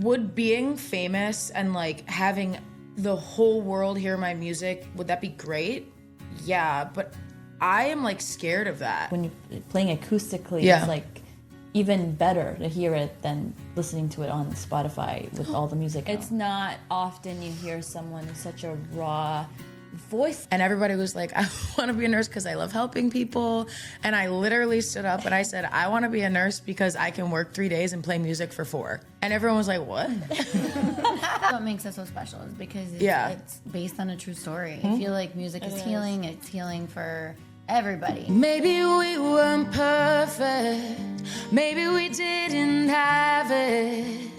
would being famous and like having the whole world hear my music, would that be great? Yeah, but I am like scared of that. When you're playing acoustically, it's like even better to hear it than listening to it on Spotify with all the music. It's not often you hear someone with such a raw voice. And everybody was like, I want to be a nurse because I love helping people. And I literally stood up and I said, I want to be a nurse because I can work 3 days and play music for 4. And everyone was like, what? What makes it so special is because it's based on a true story. I feel like music is healing. It's healing for everybody. Maybe we weren't perfect. Maybe we didn't have it.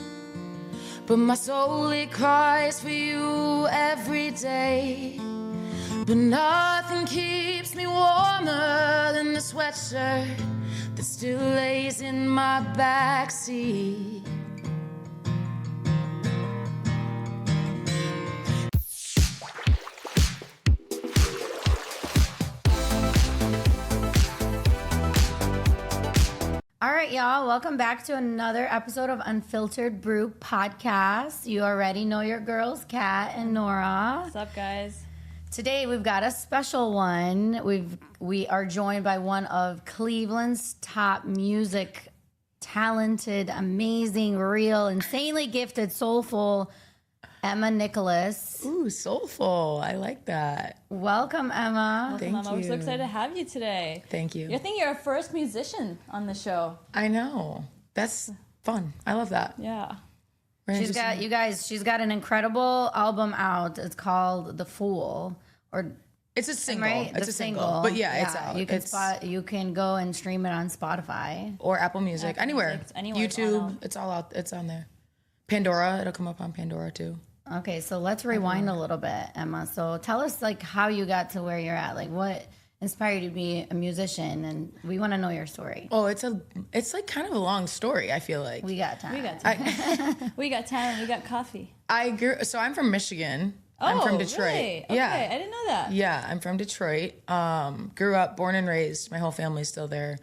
But my soul, it cries for you every day. But nothing keeps me warmer than the sweatshirt that still lays in my backseat. All right, y'all. Welcome back to another episode of Unfiltered Brew Podcast. You already know your girls, Kat and Nora. What's up, guys? Today we've got a special one. We are joined by one of Cleveland's top music talented, amazing, real, insanely gifted, soulful Emma Nicholas. Ooh, soulful. I like that. Welcome, Emma. Thank you. We're so excited to have you today. Thank you. I think you're our first musician on the show. I know. That's fun. I love that. Yeah. She's got an incredible album out. It's called The Fool. It's a single. Right? It's a single. But it's out. You can go and stream it on Spotify. Or Apple Music. Anywhere. Anywhere. YouTube. It's all out. It's on there. Pandora. It'll come up on Pandora too. Okay, so let's rewind a little bit, Emma. So tell us like how you got to where you're at. Like what inspired you to be a musician, and we want to know your story. Oh, it's like kind of a long story, I feel like. We got time. We got time. We got time. We got coffee. So I'm from Michigan. I'm from Detroit. Really? Yeah. Okay, I didn't know that. Yeah, I'm from Detroit. Grew up, born and raised. My whole family's still there.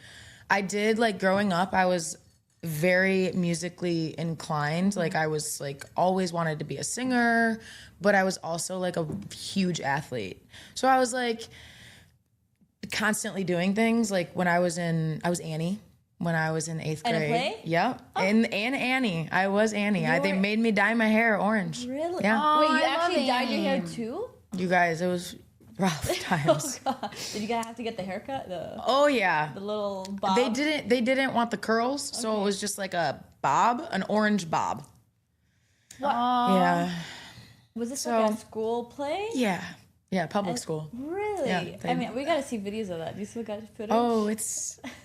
I did like growing up, I was very musically inclined. Like I was like always wanted to be a singer, but I was also like a huge athlete. So I was like constantly doing things. Like when I was Annie when I was in 8th grade. And a play? Yep. Oh. And Annie. I was Annie. They made me dye my hair orange. Really? Yeah. Oh, wait, you I actually love dyed your hair him. too? You guys, it was rough times. Oh, God. Did you guys have to get the haircut? Oh yeah. The little bob? They didn't want the curls, so it was just like a bob, an orange bob. What? Yeah. Was this like a school play? Yeah, public school. Really? Yeah, I mean, we gotta see videos of that. Do you still got footage? Oh,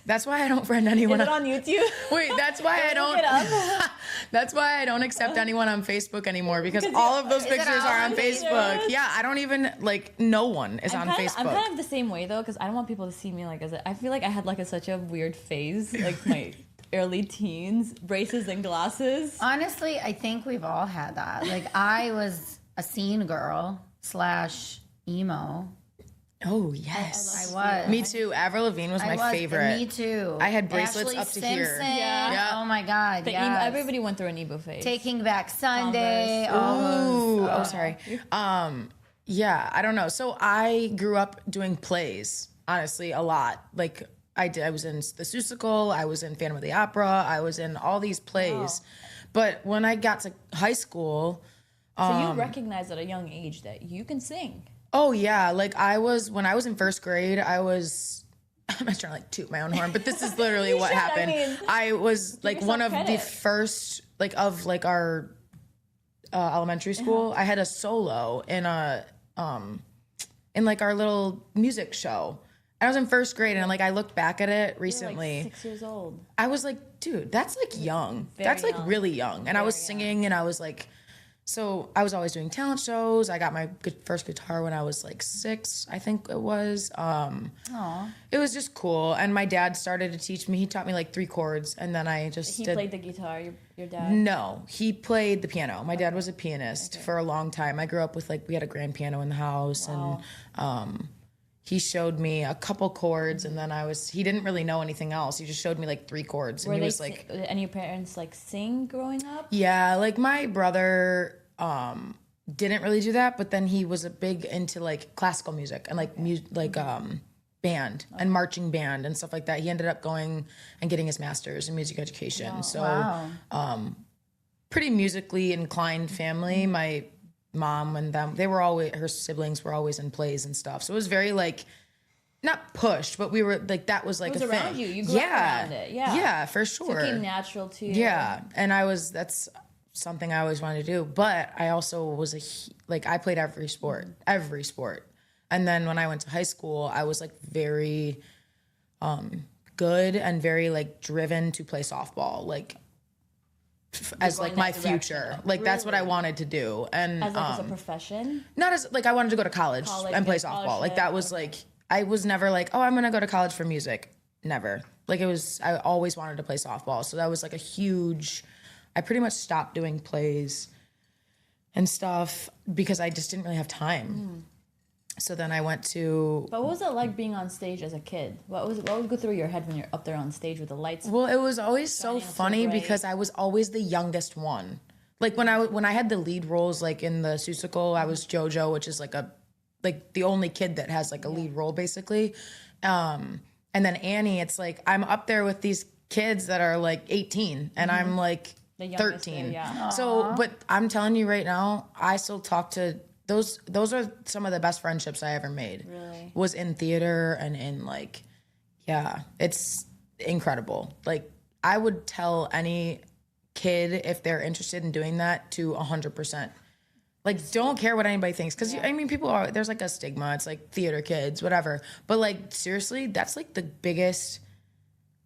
that's why I don't friend anyone. Is it on YouTube? Wait, that's why I don't. Look it up. That's why I don't accept anyone on Facebook anymore because all of those pictures are on Facebook. Yeah, I don't even like. No one is on Facebook. I'm kind of the same way though, because I don't want people to see me like I feel like I had like such a weird phase, like my early teens, braces and glasses. Honestly, I think we've all had that. Like I was a scene girl / emo. Oh yes, I was. Me too. Avril Lavigne was my favorite. Me too. I had bracelets Ashley up to Simpson. here. Yeah. Oh my God. Yes. Everybody went through an emo phase. Taking Back Sunday. Oh, sorry. Yeah, I don't know. So I grew up doing plays, honestly, a lot. Like I was in the Seussical, I was in Phantom of the Opera, I was in all these plays. Wow. But when I got to high school, so you recognized at a young age that you can sing. Oh yeah, like when I was in 1st grade, I'm not trying to like toot my own horn, but this is literally what happened. I was like one of the first like of like our elementary school. I had a solo in like our little music show. I was in 1st grade and like I looked back at it recently. You were like 6 years old. I was like, dude, that's like young. That's like really young. And I was singing and I was like, so I was always doing talent shows. I got my first guitar when I was like 6, I think it was. It was just cool. And my dad started to teach me. He taught me like 3 chords, and then I just played the guitar, your dad? No, he played the piano. My dad was a pianist for a long time. I grew up with we had a grand piano in the house. Wow. And he showed me a couple chords, and then he didn't really know anything else. He just showed me like 3 chords. And he was like, and your parents like sing growing up? Yeah, like my brother didn't really do that, but then he was a big into like classical music and like band and marching band and stuff like that. He ended up going and getting his master's in music education. Wow. So pretty musically inclined family. My mom and them, her siblings were always in plays and stuff. So it was very like, not pushed, but we were like, that was like it was a around thing. You grew up around it. Yeah. Yeah, for sure. So it came natural to you. Yeah. And that's something I always wanted to do. But I also was I played every sport. And then when I went to high school, I was like very good and very like driven to play softball. Like, as like my future, like that's what I wanted to do, and as like as a profession. Not as like I wanted to go to college and play softball. Like that was like I was never like, oh, I'm gonna go to college for music. Never. Like I always wanted to play softball, so that was like a huge. I pretty much stopped doing plays and stuff because I just didn't really have time. So then I went to. But what was it like being on stage as a kid? What would go through your head when you're up there on stage with the lights? Well, it was always so funny because I was always the youngest one. Like when I had the lead roles, like in the Seussical, I was JoJo, which is like the only kid that has like a lead role basically. And then Annie, it's like I'm up there with these kids that are like 18, and I'm like 13. Yeah. So, but I'm telling you right now, I still talk to. Those are some of the best friendships I ever made. Really? Was in theater and in like, yeah, it's incredible. Like I would tell any kid if they're interested in doing that to 100%. Like don't care what anybody thinks. Cause I mean, there's like a stigma. It's like theater kids, whatever. But like seriously, that's like the biggest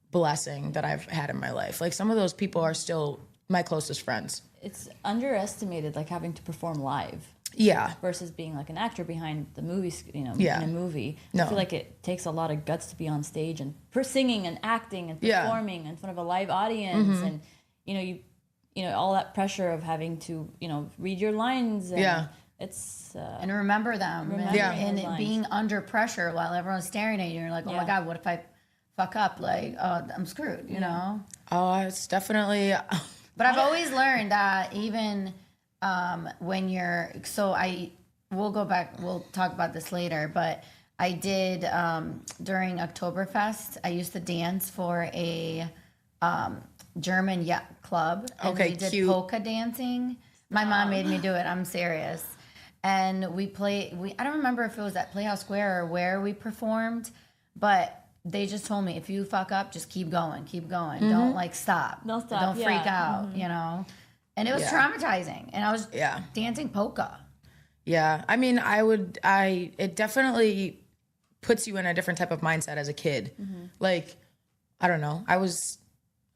blessing that I've had in my life. Like some of those people are still my closest friends. It's underestimated, like having to perform live. Yeah. Versus being like an actor behind the movies, in a movie. No. I feel like it takes a lot of guts to be on stage and singing and acting and performing in front of a live audience, and you know all that pressure of having to read your lines. And it's and remember them. And being under pressure while everyone's staring at you. You're like, oh my God, what if I fuck up? Like, I'm screwed. You know. Oh, it's definitely. But I've always learned that even. When we'll go back, we'll talk about this later, but I did, during Oktoberfest, I used to dance for a, German yacht club. And we did cute. Polka dancing. My mom made me do it. I'm serious. And I don't remember if it was at Playhouse Square or where we performed, but they just told me, if you fuck up, just keep going. Don't like stop. Don't stop. Don't freak out, And it was traumatizing. And I was dancing polka. Yeah. I mean, it definitely puts you in a different type of mindset as a kid. Like, I don't know. I was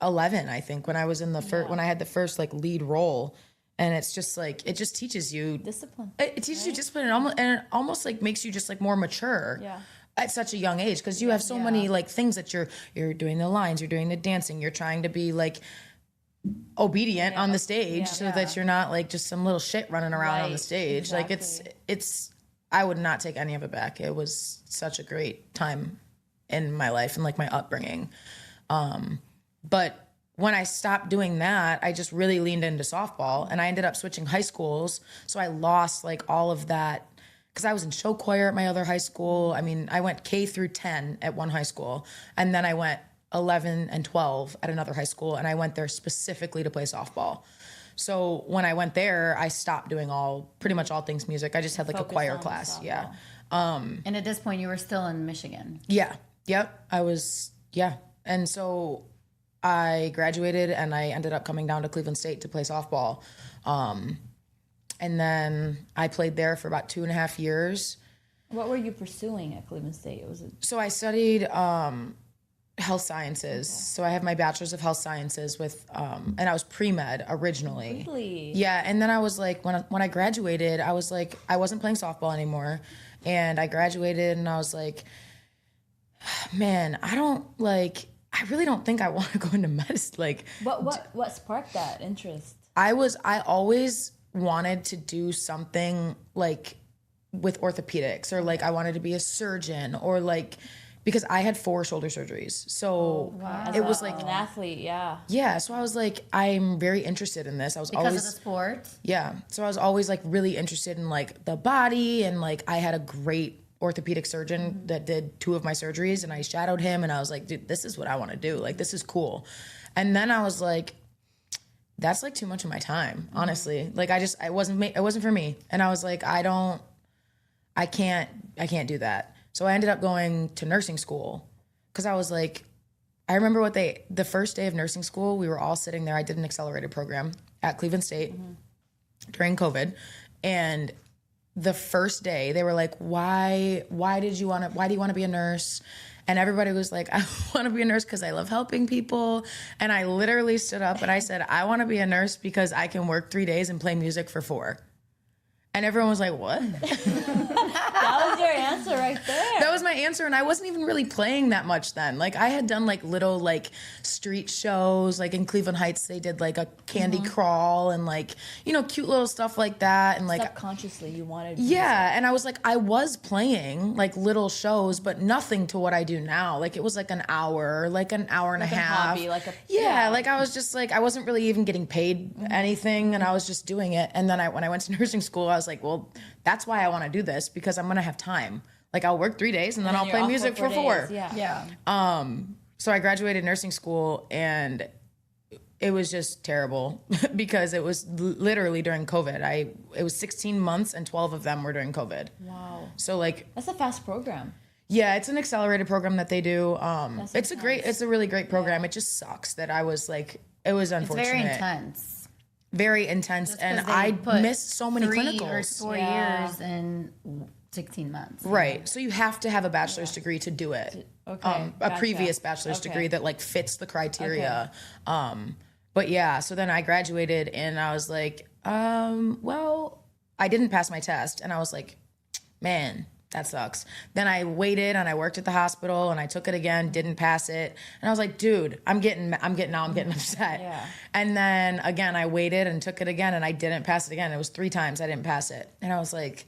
11, I think, when I was in when I had the first like lead role. And it's just like, it just teaches you discipline. It teaches you discipline and it almost like makes you just like more mature. Yeah. At such a young age. Cause you have so many like things that you're doing the lines, you're doing the dancing, you're trying to be like, obedient on the stage so that you're not like just some little shit running around on the stage. Exactly. Like it's I would not take any of it back. It was such a great time in my life and like my upbringing. But when I stopped doing that, I just really leaned into softball and I ended up switching high schools. So I lost like all of that because I was in show choir at my other high school. I mean, I went K through 10 at one high school and then I went 11 and 12 at another high school, and I went there specifically to play softball. So when I went there, I stopped doing pretty much all things music. I just had like a choir class. Yeah. And at this point, you were still in Michigan. Yeah. Yep. I was. Yeah. And so I graduated, and I ended up coming down to Cleveland State to play softball. And then I played there for about 2.5 years. What were you pursuing at Cleveland State? So I studied health sciences. Okay. So I have my bachelor's of health sciences with, and I was pre-med originally. Really? Yeah. And then I was like, when I graduated, I was like, I wasn't playing softball anymore. And I graduated and I was like, man, I really don't think I want to go into medicine. Like, what sparked that interest? I always wanted to do something like with orthopedics, or like I wanted to be a surgeon, or like, because I had 4 shoulder surgeries. So it was like an athlete, yeah. So I was like, I'm very interested in this. I was because always of the sport. Yeah. So I was always like really interested in like the body, and like I had a great orthopedic surgeon that did 2 of my surgeries, and I shadowed him, and I was like, dude, this is what I want to do. Like, this is cool. And then I was like, that's like too much of my time, honestly. Like it wasn't for me. And I was like, I can't do that. So I ended up going to nursing school, because I was like, I remember the first day of nursing school, we were all sitting there. I did an accelerated program at Cleveland State during COVID. And the first day they were like, why do you want to be a nurse? And everybody was like, I want to be a nurse because I love helping people. And I literally stood up and I said, I want to be a nurse because I can work 3 days and play music for 4. And everyone was like, what? That was your answer right there. That was my answer. And I wasn't even really playing that much then. Like, I had done like little like street shows. Like in Cleveland Heights, they did like a candy crawl and like, you know, cute little stuff like that. And like subconsciously you wanted and I was like, I was playing like little shows, but nothing to what I do now. Like, it was like an hour and a half. Hobby, like like I was just like, I wasn't really even getting paid anything, and I was just doing it. And then when I went to nursing school, I was like, well, that's why I want to do this, because I'm gonna have time. Like, I'll work 3 days and then I'll play music for 4. So I graduated nursing school, and it was just terrible because it was literally during COVID. It was 16 months and 12 of them were during COVID. Wow. So like, that's a fast program. Yeah, it's an accelerated program that they do. It's a really great program. Yeah. It just sucks that I was like, it was unfortunate. It's very intense. Very intense, and I missed so many 3 clinicals. or 4 years in 16 months. Right. So you have to have a bachelor's degree to do it. Okay. A previous bachelor's degree that like fits the criteria. But yeah, so then I graduated, and I was like, well, I didn't pass my test, and I was like, man, that sucks. Then I waited, and I worked at the hospital, and I took it again, didn't pass it. And I was like, dude, I'm getting upset. Yeah. And then again, I waited and took it again, and I didn't pass it again. It was 3 times I didn't pass it. And I was like,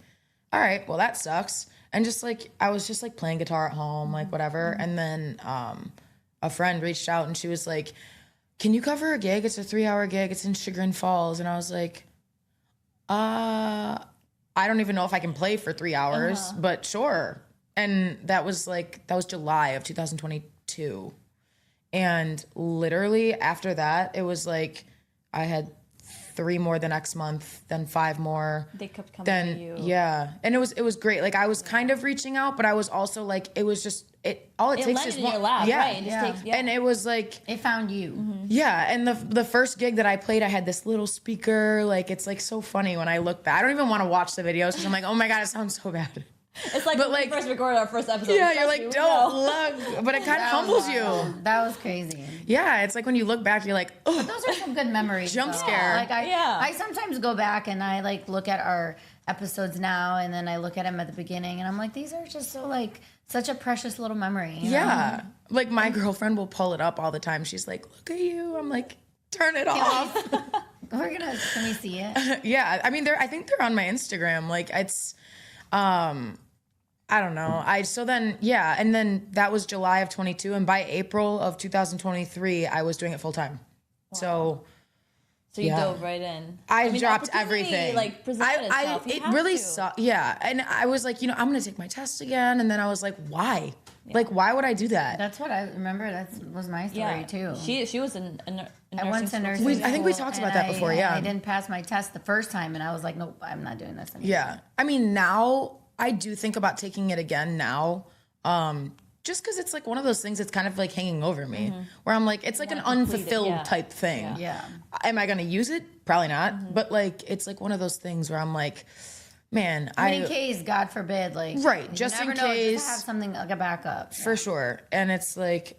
all right, well, that sucks. And just like, I was just like playing guitar at home, like whatever. And then a friend reached out, and she was like, can you cover a gig? It's a 3-hour gig. It's in Chagrin Falls. And I was like, I don't even know if I can play for 3 hours, but sure. And that was July of 2022. And literally after that, it was like I had 3 more the next month, then 5 more. They kept coming to you. Yeah. And it was great. Like, I was kind of reaching out, but I was also like, it was just, all it takes is in one. Your lab, yeah. Right? And it was like, it found you. Yeah. And the first gig that I played, I had this little speaker. Like, it's like so funny when I look back. I don't even want to watch the videos because I'm like, oh my God, it sounds so bad. It's like when we first recorded our first episode. Yeah, you're like, don't look. But it kind of humbles you. That was crazy. Yeah, it's like when you look back, you're like, oh. But those are some good memories. Jump scare. Like I sometimes go back and I like look at our episodes now, and then I look at them at the beginning, and I'm like, these are just so like such a precious little memory. You know? Like my girlfriend will pull it up all the time. She's like, look at you. I'm like, turn it off. Can we see it? Yeah, I mean, I think they're on my Instagram. Like, it's, I don't know. And then that was July of 22, and by April of 2023, I was doing it full time. Wow. So you dove right in. I dropped everything. Like, presented itself. It really sucked. Yeah, and I was like, I'm gonna take my test again, and then I was like, why? Yeah. Like, why would I do that? That's what I remember. That was my story too. She was in I went to nursing school. I think we talked about that before. Yeah, I didn't pass my test the first time, and I was like, nope, I'm not doing this anymore. Yeah, I mean, now I do think about taking it again now. Just because it's like one of those things that's kind of like hanging over me, where I'm like, it's like an unfulfilled type thing. Yeah. Am I going to use it? Probably not. But like, it's like one of those things where I'm like, man, in case, God forbid, like, right, just in case, just have something like a backup. For sure. And it's like,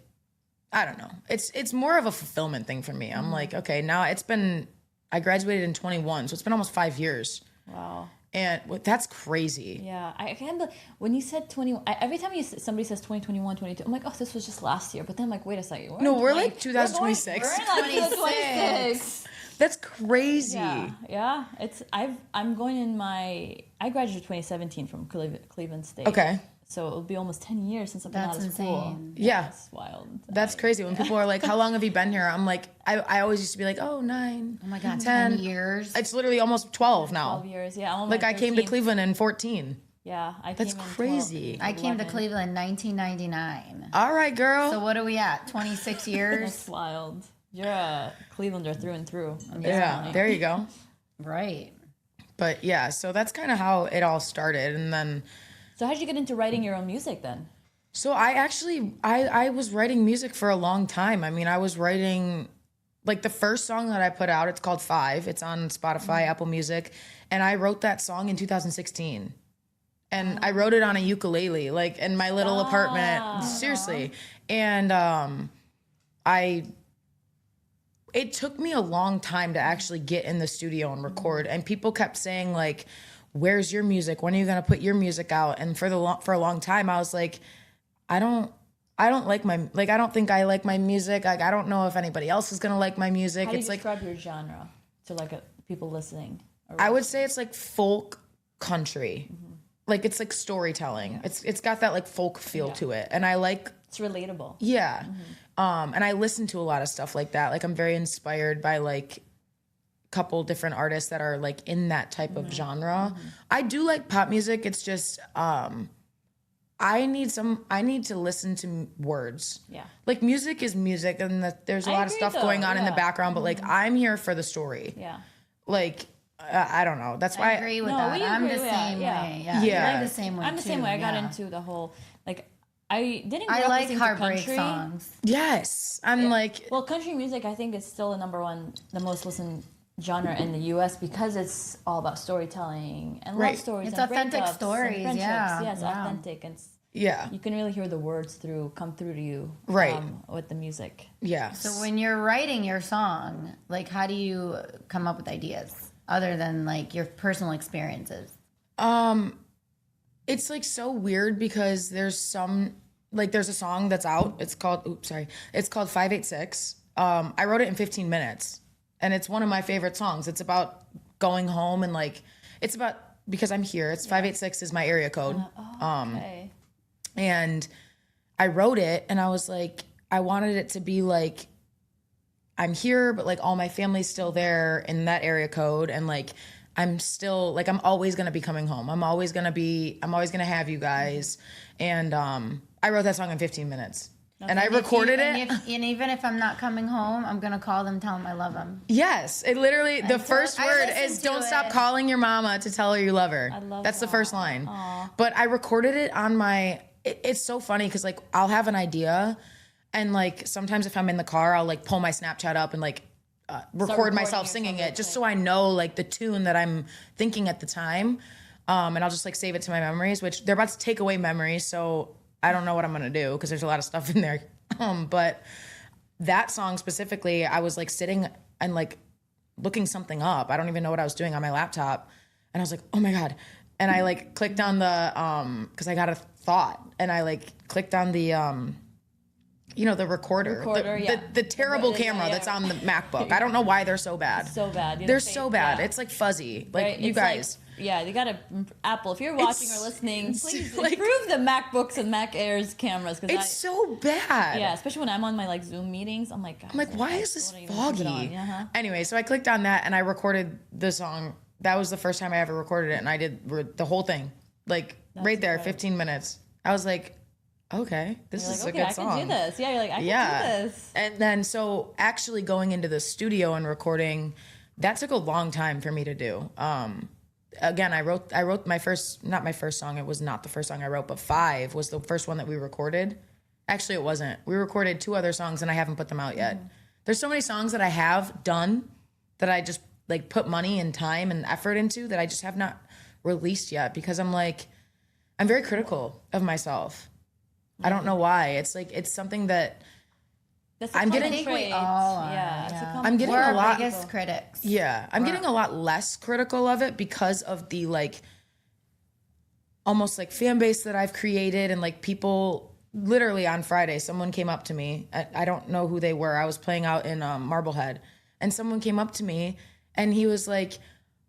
I don't know. It's more of a fulfillment thing for me. I'm like, okay, now I graduated in 21, so it's been almost 5 years. Wow. And that's crazy. Yeah, I can't believe when you said 21. Every time somebody says 2021, 22, I'm like, oh, this was just last year. But then I'm like, wait a second. We're like 2026. We're in like 2026. That's crazy. Yeah. I'm going in I graduated 2017 from Cleveland State. Okay. So it'll be almost 10 years since I've been out of school. Yeah. That's wild. That's crazy. When people are like, how long have you been here? I'm like, I always used to be like, 9. Oh my God, 10 years. It's literally almost 12 now. 12 years, yeah. Like I came to Cleveland in 14. Yeah, That's crazy. I came to Cleveland in 1999. All right, girl. So what are we at? 26 years? That's wild. You're a Clevelander through and through. Yeah, there you go. Right. But yeah, so that's kind of how it all started. And then... So how did you get into writing your own music then? So I was writing music for a long time. I mean, I was writing, like the first song that I put out, it's called 5. It's on Spotify, Apple Music. And I wrote that song in 2016. And I wrote it on a ukulele, like in my little apartment. Seriously. And it took me a long time to actually get in the studio and record. And people kept saying like, where's your music? When are you going to put your music out? And for a long time, I was like, I don't think I like my music. Like, I don't know if anybody else is going to like my music. How do you describe your genre to like people listening? I would say it's like folk country. Like it's like storytelling. Yeah. It's got that like folk feel to it. And I like... It's relatable. Yeah. And I listen to a lot of stuff like that. Like I'm very inspired by like couple different artists that are like in that type of genre. I do like pop music. It's just I need to listen to words. Yeah. Like music is music and there's a lot of stuff going on in the background, but like I'm here for the story. Yeah. Like I don't know. That's why I agree with that. I'm the same way. Yeah. I'm the same way. I'm the same way. I got into the whole like I like heartbreak songs. Yes. I'm like country music I think is still the most listened genre in the U.S. because it's all about storytelling and love stories. It's and authentic stories. Yeah, it's authentic and you can really hear the words come through to you with the music. Yeah. So when you're writing your song, like how do you come up with ideas other than like your personal experiences? It's like so weird because there's a song that's out. It's called 586. I wrote it in 15 minutes. And it's one of my favorite songs. It's about going home and like, it's about, because I'm here. It's 586 is my area code. Okay. And I wrote it and I was like, I wanted it to be like, I'm here, but like all my family's still there in that area code. And like, I'm still like, I'm always going to be coming home. I'm always going to have you guys. And I wrote that song in 15 minutes. Okay. And I recorded it. And even if I'm not coming home, I'm going to call them, tell them I love them. Yes. It literally, the first word is don't stop calling your mama to tell her you love her. I love That's the first line. Aww. But I recorded it on it's so funny because like I'll have an idea and like sometimes if I'm in the car, I'll like pull my Snapchat up and like record myself singing it just so I know like the tune that I'm thinking at the time. And I'll just like save it to my memories, which they're about to take away memories. So I don't know what I'm going to do because there's a lot of stuff in there. But that song specifically, I was like sitting and like looking something up. I don't even know what I was doing on my laptop. And I was like, oh my God. And I like clicked on the, cause I got a thought and I like clicked on the, the recorder, the terrible camera that's on the MacBook. I don't know why they're so bad. So bad. They're so bad. Yeah. It's like fuzzy. Like right? You guys. You got to Apple. If you're watching or listening, please improve the MacBooks and Mac Airs cameras. It's so bad. Yeah, especially when I'm on my like Zoom meetings. I'm like, why is this foggy? Anyway, so I clicked on that and I recorded the song. That was the first time I ever recorded it, and I did the whole thing, like right there, 15 minutes. I was like, okay, this is a good song. I can do this. Yeah, you're like, I can do this. And then so actually going into the studio and recording, that took a long time for me to do. Again, I wrote not my first song. It was not the first song I wrote, but 5 was the first one that we recorded. Actually, it wasn't. We recorded 2 other songs and I haven't put them out yet. There's so many songs that I have done that I just like put money and time and effort into that I just have not released yet because I'm very critical of myself. I don't know why. It's like, it's something that I'm getting. I think we all are. Yeah. I'm getting a lot. Biggest critics. Yeah, I'm getting a lot less critical of it because of the like, almost like fan base that I've created and like people. Literally on Friday, someone came up to me. I don't know who they were. I was playing out in Marblehead, and someone came up to me and he was like,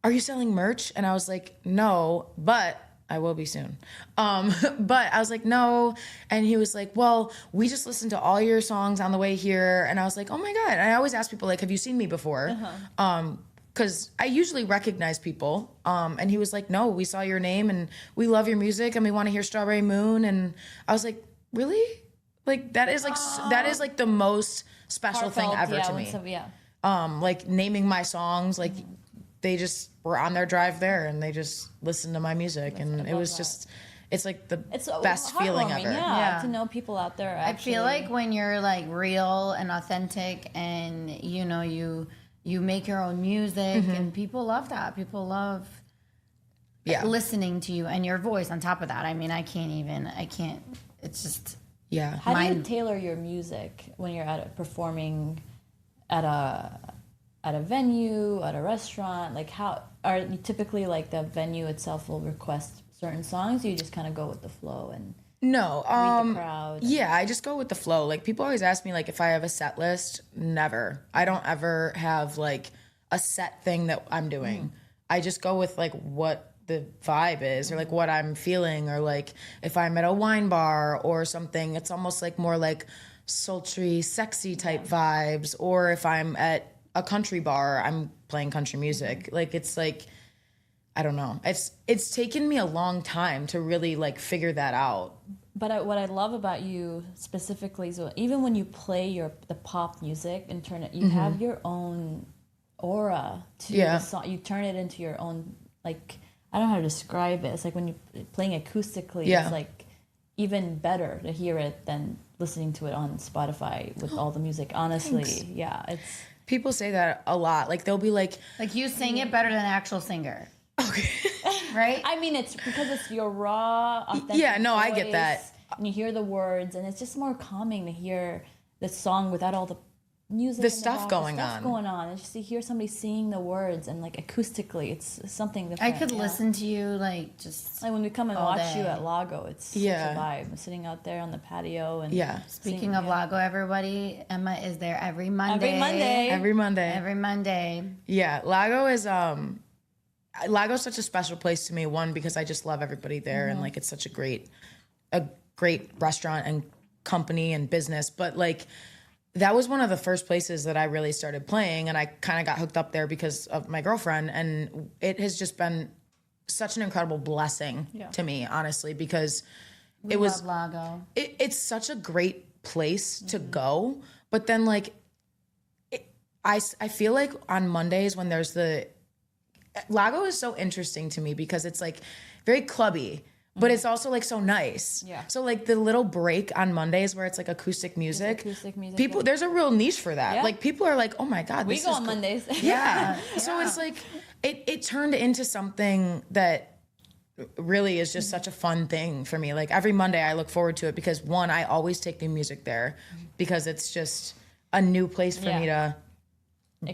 "Are you selling merch?" And I was like, "No, but I will be soon." But I was like, "No." And he was like, "Well, we just listened to all your songs on the way here." And I was like, "Oh my God." And I always ask people, like, "Have you seen me before?" Because I usually recognize people. And he was like, "No, we saw your name and we love your music and we want to hear Strawberry Moon." And I was like, "Really?" Like, that is like the most special thing ever to me. Like naming my songs, like they just were on their drive there and they just listened to my music, and it was just, it's like the best feeling ever. Yeah, to know people out there. Actually. I feel like when you're like real and authentic, and you make your own music, and people love that. People love listening to you and your voice on top of that. I mean, I can't. It's just. Yeah. How do you tailor your music when you're performing at a venue, at a restaurant? Like, how are you typically, like, the venue itself will request certain songs? Or you just kind of go with the flow and read the crowd? Yeah, I just go with the flow. Like, people always ask me, like, if I have a set list. Never. I don't ever have like a set thing that I'm doing. I just go with like what the vibe is, or like what I'm feeling, or like if I'm at a wine bar or something, it's almost like more like sultry, sexy type vibes. Or if I'm at a country bar, I'm playing country music. Like, it's like, I don't know. It's taken me a long time to really like figure that out. But what I love about you specifically is even when you play the pop music and turn it, you have your own aura to the song. You turn it into your own, like, I don't know how to describe it. It's like when you're playing acoustically, it's like even better to hear it than listening to it on Spotify with all the music. Honestly, it's. People say that a lot. Like, they'll be like you sing it better than an actual singer. Okay. Right? I mean, it's because it's your raw, authentic voice, I get that. And you hear the words, and it's just more calming to hear the song without all the music, the stuff going on. And just to hear somebody singing the words and like acoustically, it's something different. I could listen to you like just like when we come and watch you at Lago, it's such a vibe. Sitting out there on the patio and Speaking of Lago, everybody, Emma is there every Monday. Every Monday. Yeah, Lago's such a special place to me. One, because I just love everybody there, and like it's such a great restaurant and company and business. But like, that was one of the first places that I really started playing, and I kind of got hooked up there because of my girlfriend, and it has just been such an incredible blessing to me, honestly, because we love Lago. It's such a great place to go, but then like I feel like on Mondays when there's Lago is so interesting to me because it's like very clubby. But it's also like so nice. Yeah. So like the little break on Mondays where it's like acoustic music. People, there's a real niche for that. Yeah. Like people are like, "Oh my God, we go on Mondays." Yeah. So it's like it turned into something that really is just such a fun thing for me. Like every Monday I look forward to it because one, I always take new music there because it's just a new place for me to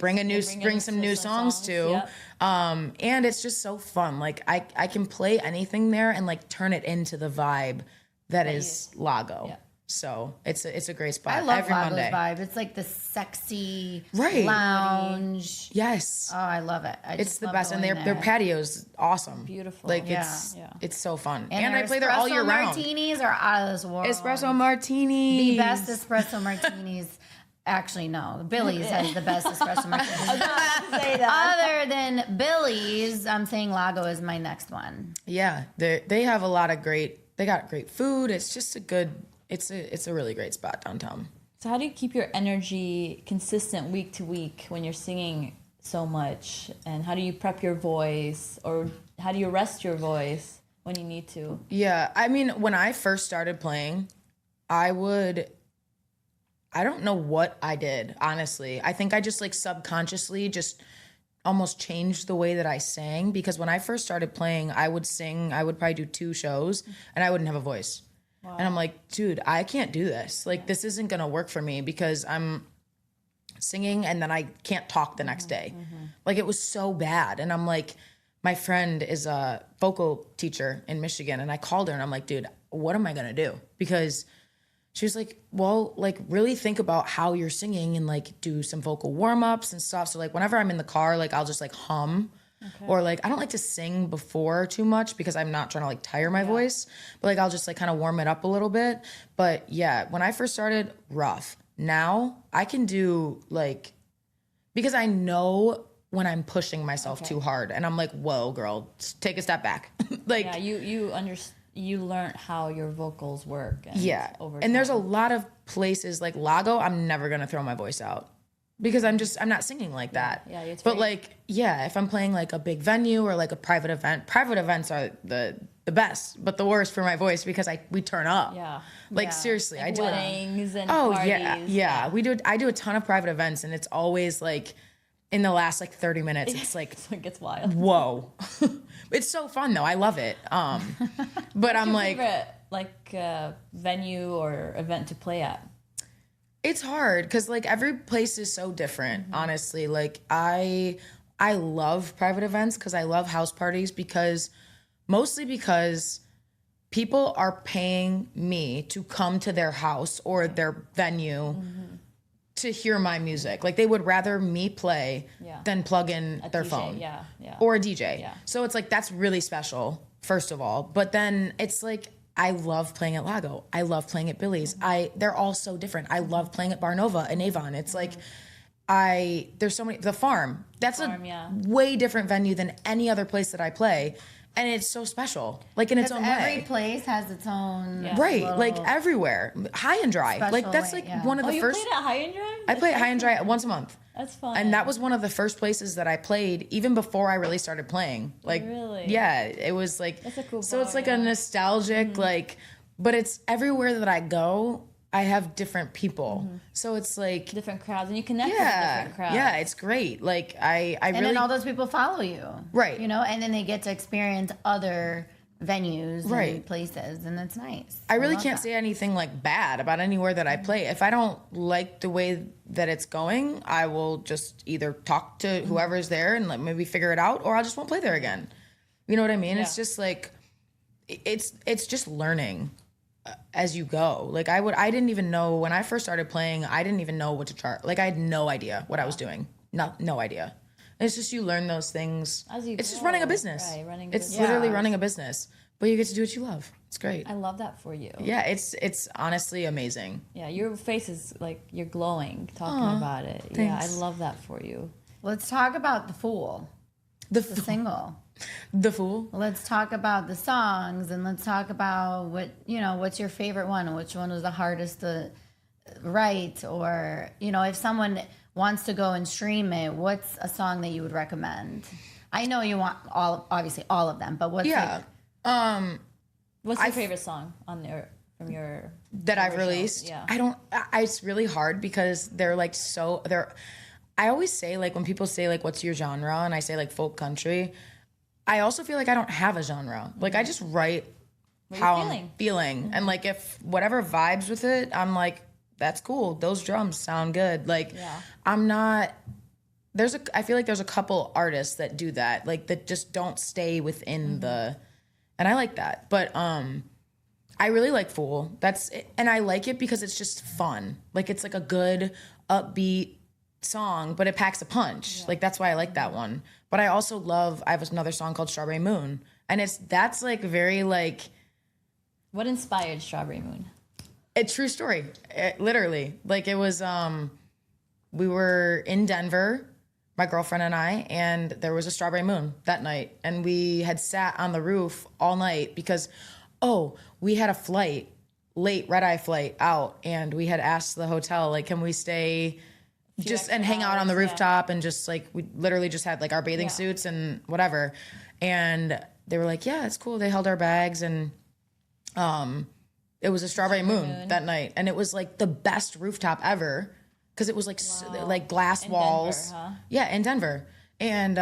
bring some new songs to. Yep. And it's just so fun. Like I can play anything there and like turn it into the vibe that is Lago. Yeah. So it's a great spot. I love every Lago's Monday. vibe. It's like the sexy lounge. Yes. Oh, I love it. It's the best, and their patio's awesome. Beautiful. Like it's so fun, and I their play there all year round. Martinis are out of this world. Espresso martinis. The best espresso martinis. Actually, no. Billy's has the best espresso martinis. I was about to say that. Other than Billy's, I'm saying Lago is my next one. Yeah, they have a lot of They got great food. It's just It's a really great spot downtown. So how do you keep your energy consistent week to week when you're singing so much? And how do you prep your voice, or how do you rest your voice when you need to? Yeah, I mean, when I first started playing, I don't know what I did, honestly. I think I just like subconsciously just almost changed the way that I sang, because when I first started playing, I would probably do 2 shows and I wouldn't have a voice. Wow. And I'm like, dude, I can't do this. Like, this isn't going to work for me because I'm singing and then I can't talk the next day. Mm-hmm. Like, it was so bad. And I'm like, my friend is a vocal teacher in Michigan, and I called her and I'm like, dude, what am I going to do? Because she was like, well, like really think about how you're singing and like do some vocal warm-ups and stuff. So like whenever I'm in the car, like I'll just like hum. Okay. Or like I don't like to sing before too much because I'm not trying to like tire my voice, but like I'll just like kind of warm it up a little bit. But yeah, when I first started, rough. Now I can do like, because I know when I'm pushing myself too hard and I'm like, whoa, girl, take a step back. Like, yeah, you learned how your vocals work. And over and time. there's a lot of places like Lago, I'm never gonna throw my voice out because I'm not singing like that. Yeah, it's but like, if I'm playing like a big venue or like a private events are the best, but the worst for my voice because we turn up. Yeah. Like seriously, like I do weddings and parties. Yeah. I do a ton of private events and it's always like in the last like 30 minutes, it's like it gets wild. Whoa. It's so fun though. I love it. But I'm like, favorite like venue or event to play at? It's hard because like every place is so different, honestly. Like I love private events because I love house parties mostly because people are paying me to come to their house or their venue to hear my music. Like they would rather me play than plug in their DJ, phone yeah. or a DJ. Yeah. So it's like, that's really special, first of all. But then it's like, I love playing at Lago. I love playing at Billy's. They're all so different. I love playing at Bar Nova and Avon. It's like, there's so many, the Farm. That's a way different venue than any other place that I play. And it's so special, like in its own way. Every place has its own right, like everywhere. High and Dry, like that's like one of the first. You played at High and Dry? I play at High and Dry once a month. That's fun. And that was one of the first places that I played, even before I really started playing. Like, really? Yeah, it was like. That's a cool. So it's like a nostalgic, like, but it's everywhere that I go. I have different people, so it's like different crowds, and you connect with different crowds. Yeah, it's great. Like I and really, then all those people follow you, right? You know, and then they get to experience other venues, right, and places, and that's nice. I really can't say anything like bad about anywhere that I play. If I don't like the way that it's going, I will just either talk to whoever's there and like maybe figure it out, or I just won't play there again. You know what I mean? Yeah. It's just like it's just learning as you go. Like I didn't even know when I first started playing, I didn't even know what to chart. Like I had no idea what I was doing. No idea. And it's just you learn those things. It's just running a business. Right, it's literally running a business. But you get to do what you love. It's great. I love that for you. Yeah, it's honestly amazing. Yeah, your face is like you're glowing talking about it. Thanks. Yeah, I love that for you. Let's talk about The Fool. The single. The Fool. Let's talk about the songs, and let's talk about what's your favorite one, which one was the hardest to write, or if someone wants to go and stream it, what's a song that you would recommend? I know you want obviously all of them, but what's what's your favorite song from your that I've released? Yeah, it's really hard because they're I always say, like, when people say like what's your genre and I say like folk country, I also feel like I don't have a genre. Like I just write how I'm feeling. And like if whatever vibes with it, I'm like, that's cool. Those drums sound good. Like I'm not I feel like there's a couple artists that do that, like that just don't stay within and I like that. But I really like Fool. That's it. And I like it because it's just fun. Like it's like a good upbeat song, but it packs a punch. Like that's why I like that one. But I also I have another song called Strawberry Moon, and that's like very like. What inspired Strawberry Moon? A true story. Literally, like it was. We were in Denver, my girlfriend and I, and there was a strawberry moon that night, and we had sat on the roof all night because, we had a flight, late red-eye flight out, and we had asked the hotel like, can we stay just and hang out on the rooftop and just like we literally just had like our bathing suits and whatever, and they were like, yeah, it's cool. They held our bags, and it was a strawberry moon that night, and it was like the best rooftop ever because it was like like glass walls. Denver, huh? Yeah, in Denver, and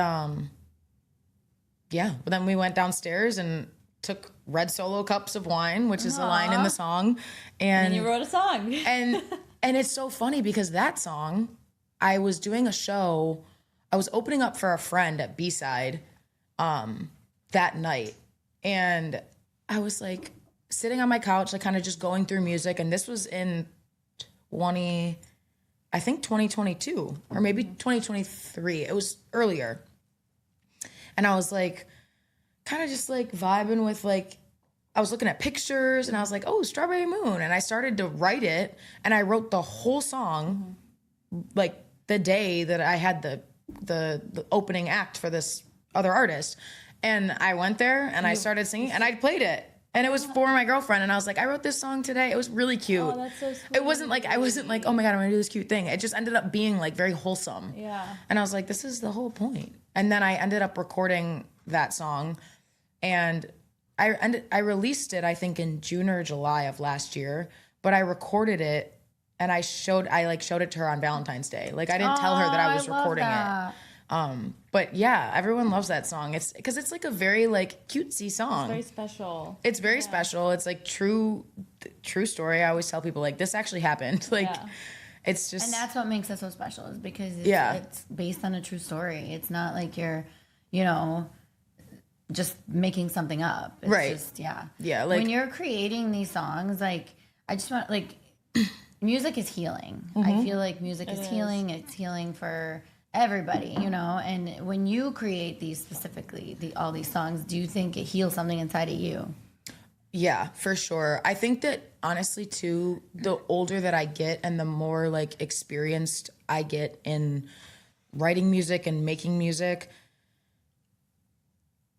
but then we went downstairs and took red Solo cups of wine, which is a line in the song, and you wrote a song. and it's so funny because that song, I was doing a show, I was opening up for a friend at B-Side that night, and I was like, sitting on my couch, like kind of just going through music. And this was in 2022 or maybe 2023. It was earlier. And I was like, kind of just like vibing with like, I was looking at pictures and I was like, oh, Strawberry Moon. And I started to write it, and I wrote the whole song like the day that I had the opening act for this other artist. And I went there and I started singing and I played it. And it was for my girlfriend. And I was like, I wrote this song today. It was really cute. Oh, that's so sweet. It wasn't like, I wasn't like, oh my God, I'm gonna do this cute thing. It just ended up being like very wholesome. Yeah. And I was like, this is the whole point. And then I ended up recording that song, and I released it, I think in June or July of last year, but I recorded it and I showed it to her on Valentine's Day. Like I didn't tell her that I was recording it. But yeah, everyone loves that song. It's because it's like a very like cutesy song. It's very special. It's very special. It's like true story. I always tell people like this actually happened. Like it's just, and that's what makes it so special, is because it's based on a true story. It's not like you're, just making something up. It's right. Just, yeah. Yeah. Like when you're creating these songs, like I just want like music is healing. I feel like music is healing. It's healing for everybody, and when you create these specifically, all these songs, do you think it heals something inside of you? Yeah, for sure. I think that honestly too, the older that I get and the more like experienced I get in writing music and making music,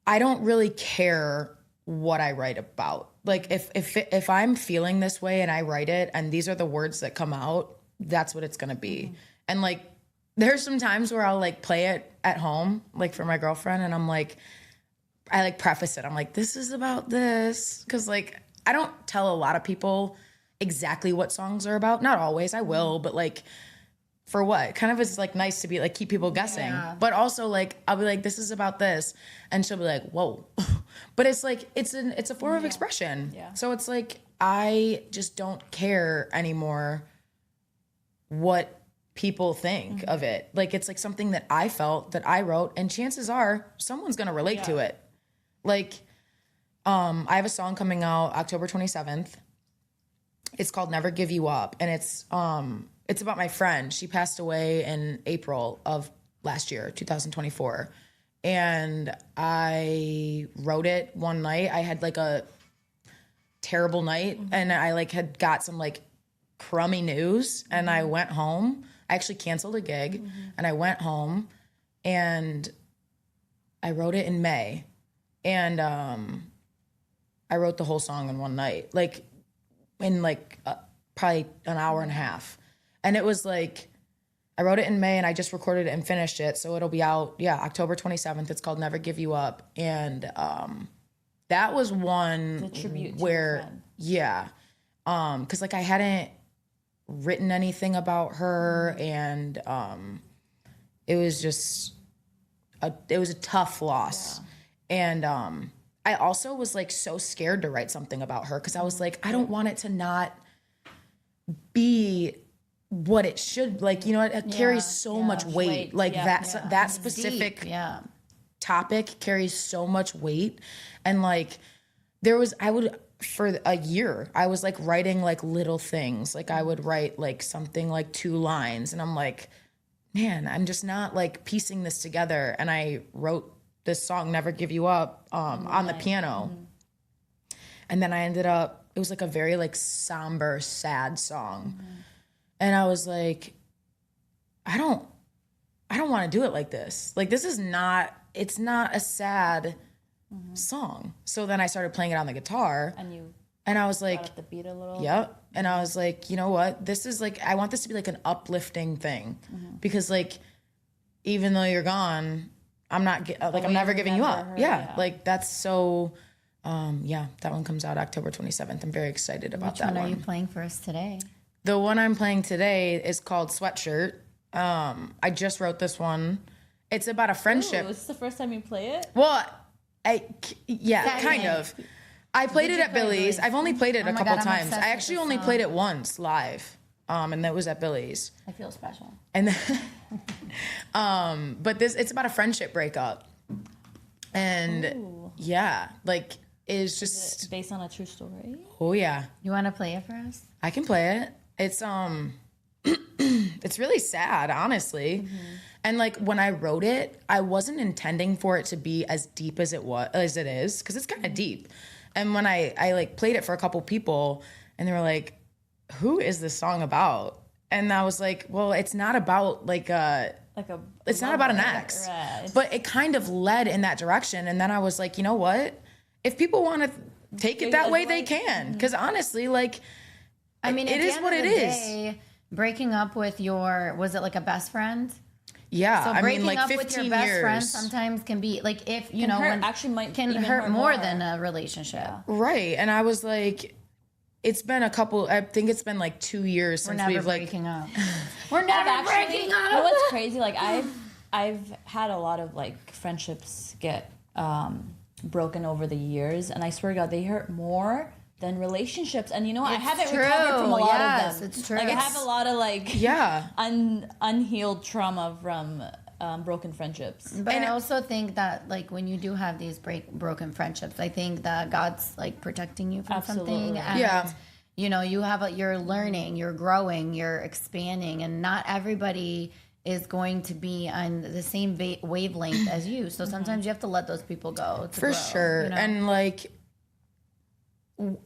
I don't really care what I write about. Like if I'm feeling this way and I write it and these are the words that come out, that's what it's going to be. And like there's some times where I'll like play it at home, like for my girlfriend, and I'm like, I like preface it. I'm like, this is about this. Cause like, I don't tell a lot of people exactly what songs are about. Not always, I will, but like, for what? Kind of is like nice to be like, keep people guessing. Yeah. But also like, I'll be like, this is about this. And she'll be like, whoa. But it's like, it's a form of expression. Yeah. So it's like, I just don't care anymore what people think of it. Like, it's like something that I felt, that I wrote, and chances are someone's going to relate to it. Like, I have a song coming out October 27th. It's called Never Give You Up. And it's about my friend. She passed away in April of last year, 2024. And I wrote it one night. I had like a terrible night, and I like had got some like crummy news, and I went home. I actually canceled a gig, and I went home, and I wrote it in May. And I wrote the whole song in one night, like in like probably an hour and a half. And it was like, I wrote it in May and I just recorded it and finished it. So it'll be out, October 27th. It's called Never Give You Up. And that was one it's a tribute where, to your friend. yeah. Cause like I hadn't written anything about her, and it was just, it was a tough loss. Yeah. And I also was like so scared to write something about her, cause I was like, I don't want it to not be what it should, like, it carries so much weight. Like that specific topic carries so much weight. And like for a year, I was like writing like little things. Like I would write like something like 2 lines, and I'm like, man, I'm just not like piecing this together. And I wrote this song, Never Give You Up, on the piano. And then I ended up, it was like a very like somber, sad song. And I was like, I don't want to do it like this. Like, this is not, it's not a sad song. So then I started playing it on the guitar. And I was like, got up the beat a little. Yep. And I was like, you know what? This is like, I want this to be like an uplifting thing. Because like, even though you're gone, I'm not, I'm never giving you up. Yeah. Like, that's so, that one comes out October 27th. I'm very excited about that one. Which one are you playing for us today? The one I'm playing today is called Sweatshirt. I just wrote this one. It's about a friendship. Ooh, is this the first time you play it? Well, kind of. I played it at Billy's. I've only played it a couple times. I actually only played it once live, and that was at Billy's. I feel special. And then, but it's about a friendship breakup, and like is just... Is it based on a true story? Oh, yeah. You want to play it for us? I can play it. It's it's really sad, honestly. Mm-hmm. And like when I wrote it, I wasn't intending for it to be as deep as it is, because it's kind of deep. And when I like played it for a couple people, and they were like, "Who is this song about?" And I was like, "Well, it's not about it's not about an ex." Right. But it kind of led in that direction. And then I was like, you know what? If people want to take it that way, they can. Because honestly, like, I mean, it is what it is. Breaking up with was it like a best friend? Yeah, so I mean, like 15 up with your best years. friend sometimes can be like, if you know, can hurt more than a relationship. Right. And I was like, it's been I think it's been like 2 years since we've breaking up. We're never breaking up. You know what's crazy? Like I've had a lot of like friendships get broken over the years, and I swear to God, they hurt more than relationships. And you know, I haven't recovered from a lot of them. It's true. Like I have a lot of like unhealed trauma from broken friendships. But I also think that like when you do have these broken friendships, I think that God's like protecting you from something. And, you know, you're learning, you're growing, you're expanding, and not everybody is going to be on the same wavelength as you. So sometimes you have to let those people go. For sure. You know? And like,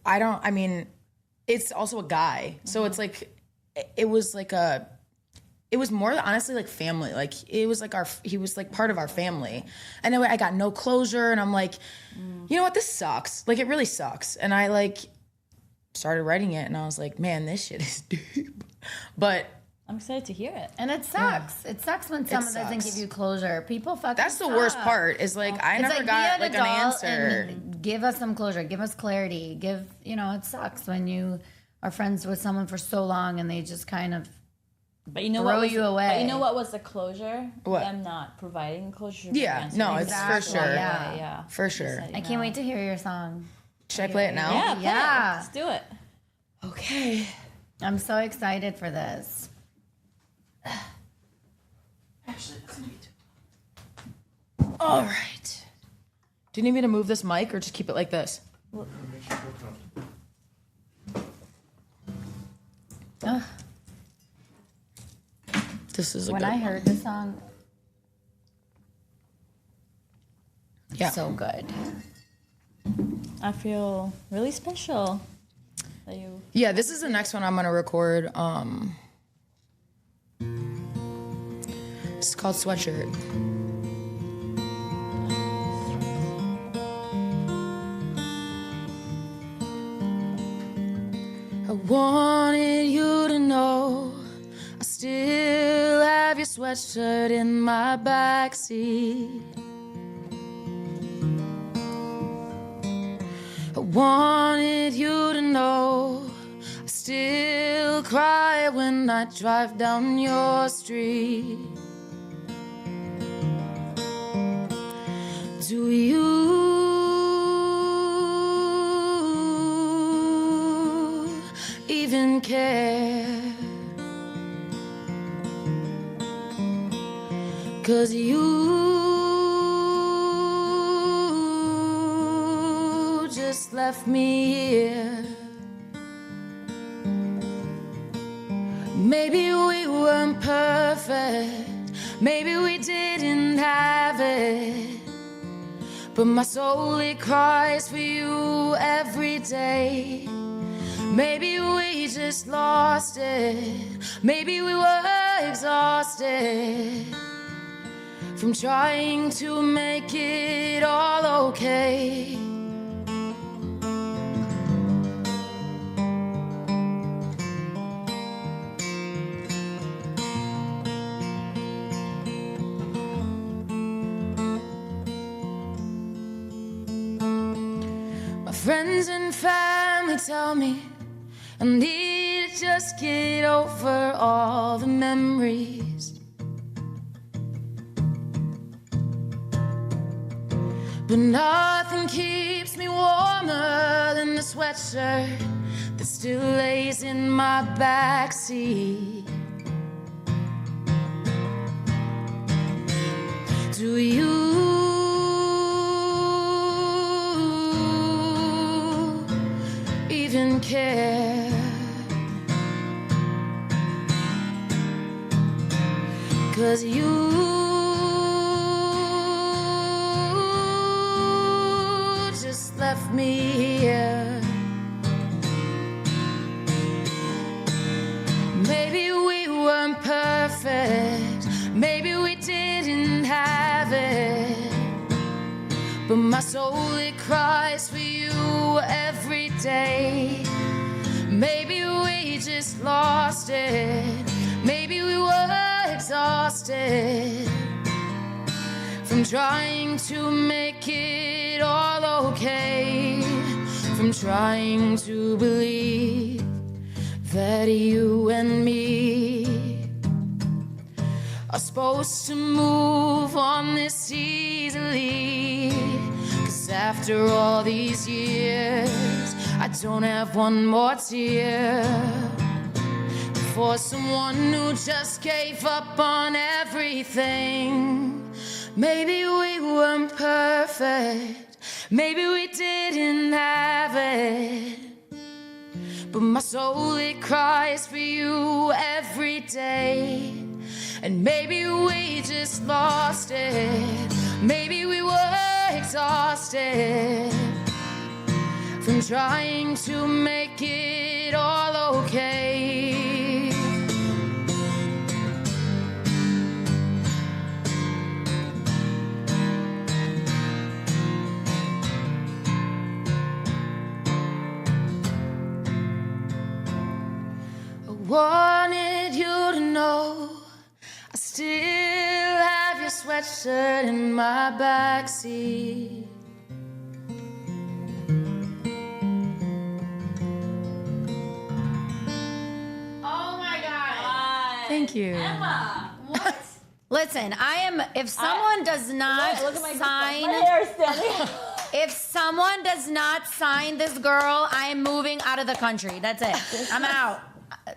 I mean, it's also a guy. So it's like, it was more honestly like family. Like it was like he was like part of our family. And anyway, I got no closure, and I'm like, you know what? This sucks. Like it really sucks. And I like started writing it, and I was like, man, this shit is deep. But I'm excited to hear it. And it sucks. Yeah. It sucks when someone doesn't give you closure. People fucking That's the worst part is like, I never got like an answer. Give us some closure. Give us clarity. It sucks when you are friends with someone for so long and they just kind of throw you away. But you know what was the closure? What? Them not providing closure. Yeah. No, it's for sure. Yeah. For sure. I can't wait to hear your song. Should I play it now? Yeah. Yeah. Let's do it. Okay. I'm so excited for this. Actually, it doesn't need to. All right. Do you need me to move this mic or just keep it like this? This is when I heard the song. Yeah. So good. I feel really special that you. Yeah, this is the next one I'm gonna record. It's called Sweatshirt. I wanted you to know I still have your sweatshirt in my backseat. I wanted you to know I still cry when I drive down your street. Do you even care? 'Cause you just left me here. Maybe we weren't perfect, maybe we didn't have it, but my soul, it cries for you every day. Maybe we just lost it. Maybe we were exhausted from trying to make it all okay. Friends and family tell me I need to just get over all the memories, but nothing keeps me warmer than the sweatshirt that still lays in my backseat. Do you don't care. 'Cause you just left me here. Maybe we weren't perfect, maybe we didn't have it, but my soul, it cries for you every day. Maybe we just lost it, maybe we were exhausted from trying to make it all okay, from trying to believe that you and me are supposed to move on this easily. 'Cause after all these years, I don't have one more tear for someone who just gave up on everything. Maybe we weren't perfect, maybe we didn't have it, but my soul, it cries for you every day. And maybe we just lost it, maybe we were exhausted from trying to make it all okay. I wanted you to know I still have your sweatshirt in my backseat. Oh my God. Thank you. Emma, what? Listen, if someone does not Look at my sign, hair standing. if someone does not sign this girl, I am moving out of the country. That's it. I'm out.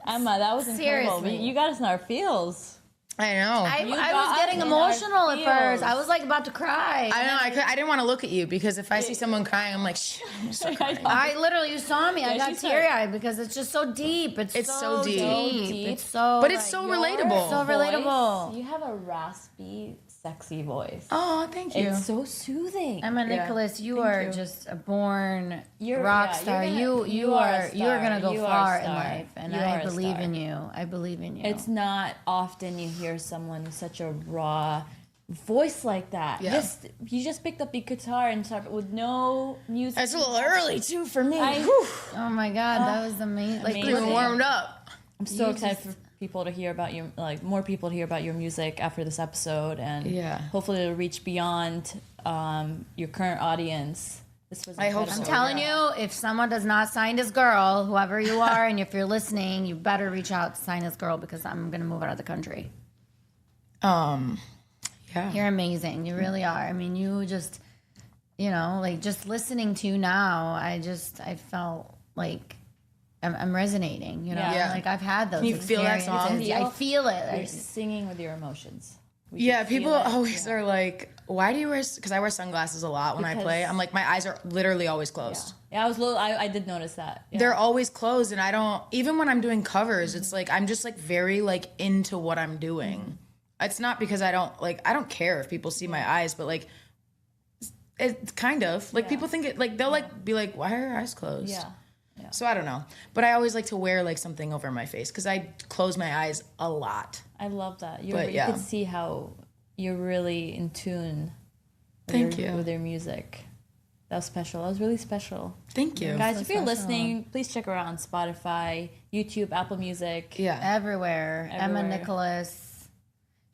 Emma, that was incredible. Seriously. You got us in our feels. I know. I got was getting in emotional our at first. feels. I was like about to cry. I know. I didn't want to look at you because if I see someone crying, I'm like, shh, I'm gonna start crying. I literally, you saw me. I Yeah, got she said- teary-eyed because it's just so deep. It's so deep. It's so, But it's so relatable. So relatable. You have a raspy, sexy voice. Oh, thank you. It's so soothing. Emma Yeah. Nicholas, you Thank are you. just a born You're- rock yeah, star. you're You a are star. gonna go You are a far in star. life, and You I are a believe star. in you. I believe in you. It's not often you hear someone with such a raw voice like that. Yeah. You just picked up the guitar and started with no music. It's a little early too for me. oh my God, that was amazing. Like, amazing. Even warmed up. I'm so excited for people to hear about your, like, more people to hear about your music after this episode, and Yeah. hopefully it'll reach beyond your current audience. This was I hope incredible. so. I'm telling you, if someone does not sign this girl, whoever you are, and if you're listening, you better reach out to sign this girl because I'm gonna move out of the country. Yeah. You're amazing. You really are. I mean, you just, like just listening to you now, I felt like I'm resonating, Yeah. Like I've had those Can you feel that song? experiences. I feel it. You're singing with your emotions. We Yeah, can feel people it. always are like, why do you wear, because I wear sunglasses a lot when I Because- play. I'm like, my eyes are literally always closed. Yeah, I did notice that. Yeah. They're always closed, and I don't, even when I'm doing covers, it's like, I'm just like very like into what I'm doing. It's not because I don't care if people see my eyes, but like, it's kind of like people think it, like they'll like be like, why are her eyes closed? Yeah. So I don't know, but I always like to wear like something over my face because I close my eyes a lot. I love that. You But, yeah. could see how you're really in tune with Thank you. with your music. That was special. That was really special. Thank you. Guys, if you're listening, please check her out on Spotify, YouTube, Apple Music. Yeah. Everywhere. Emma Everywhere. Nicholas.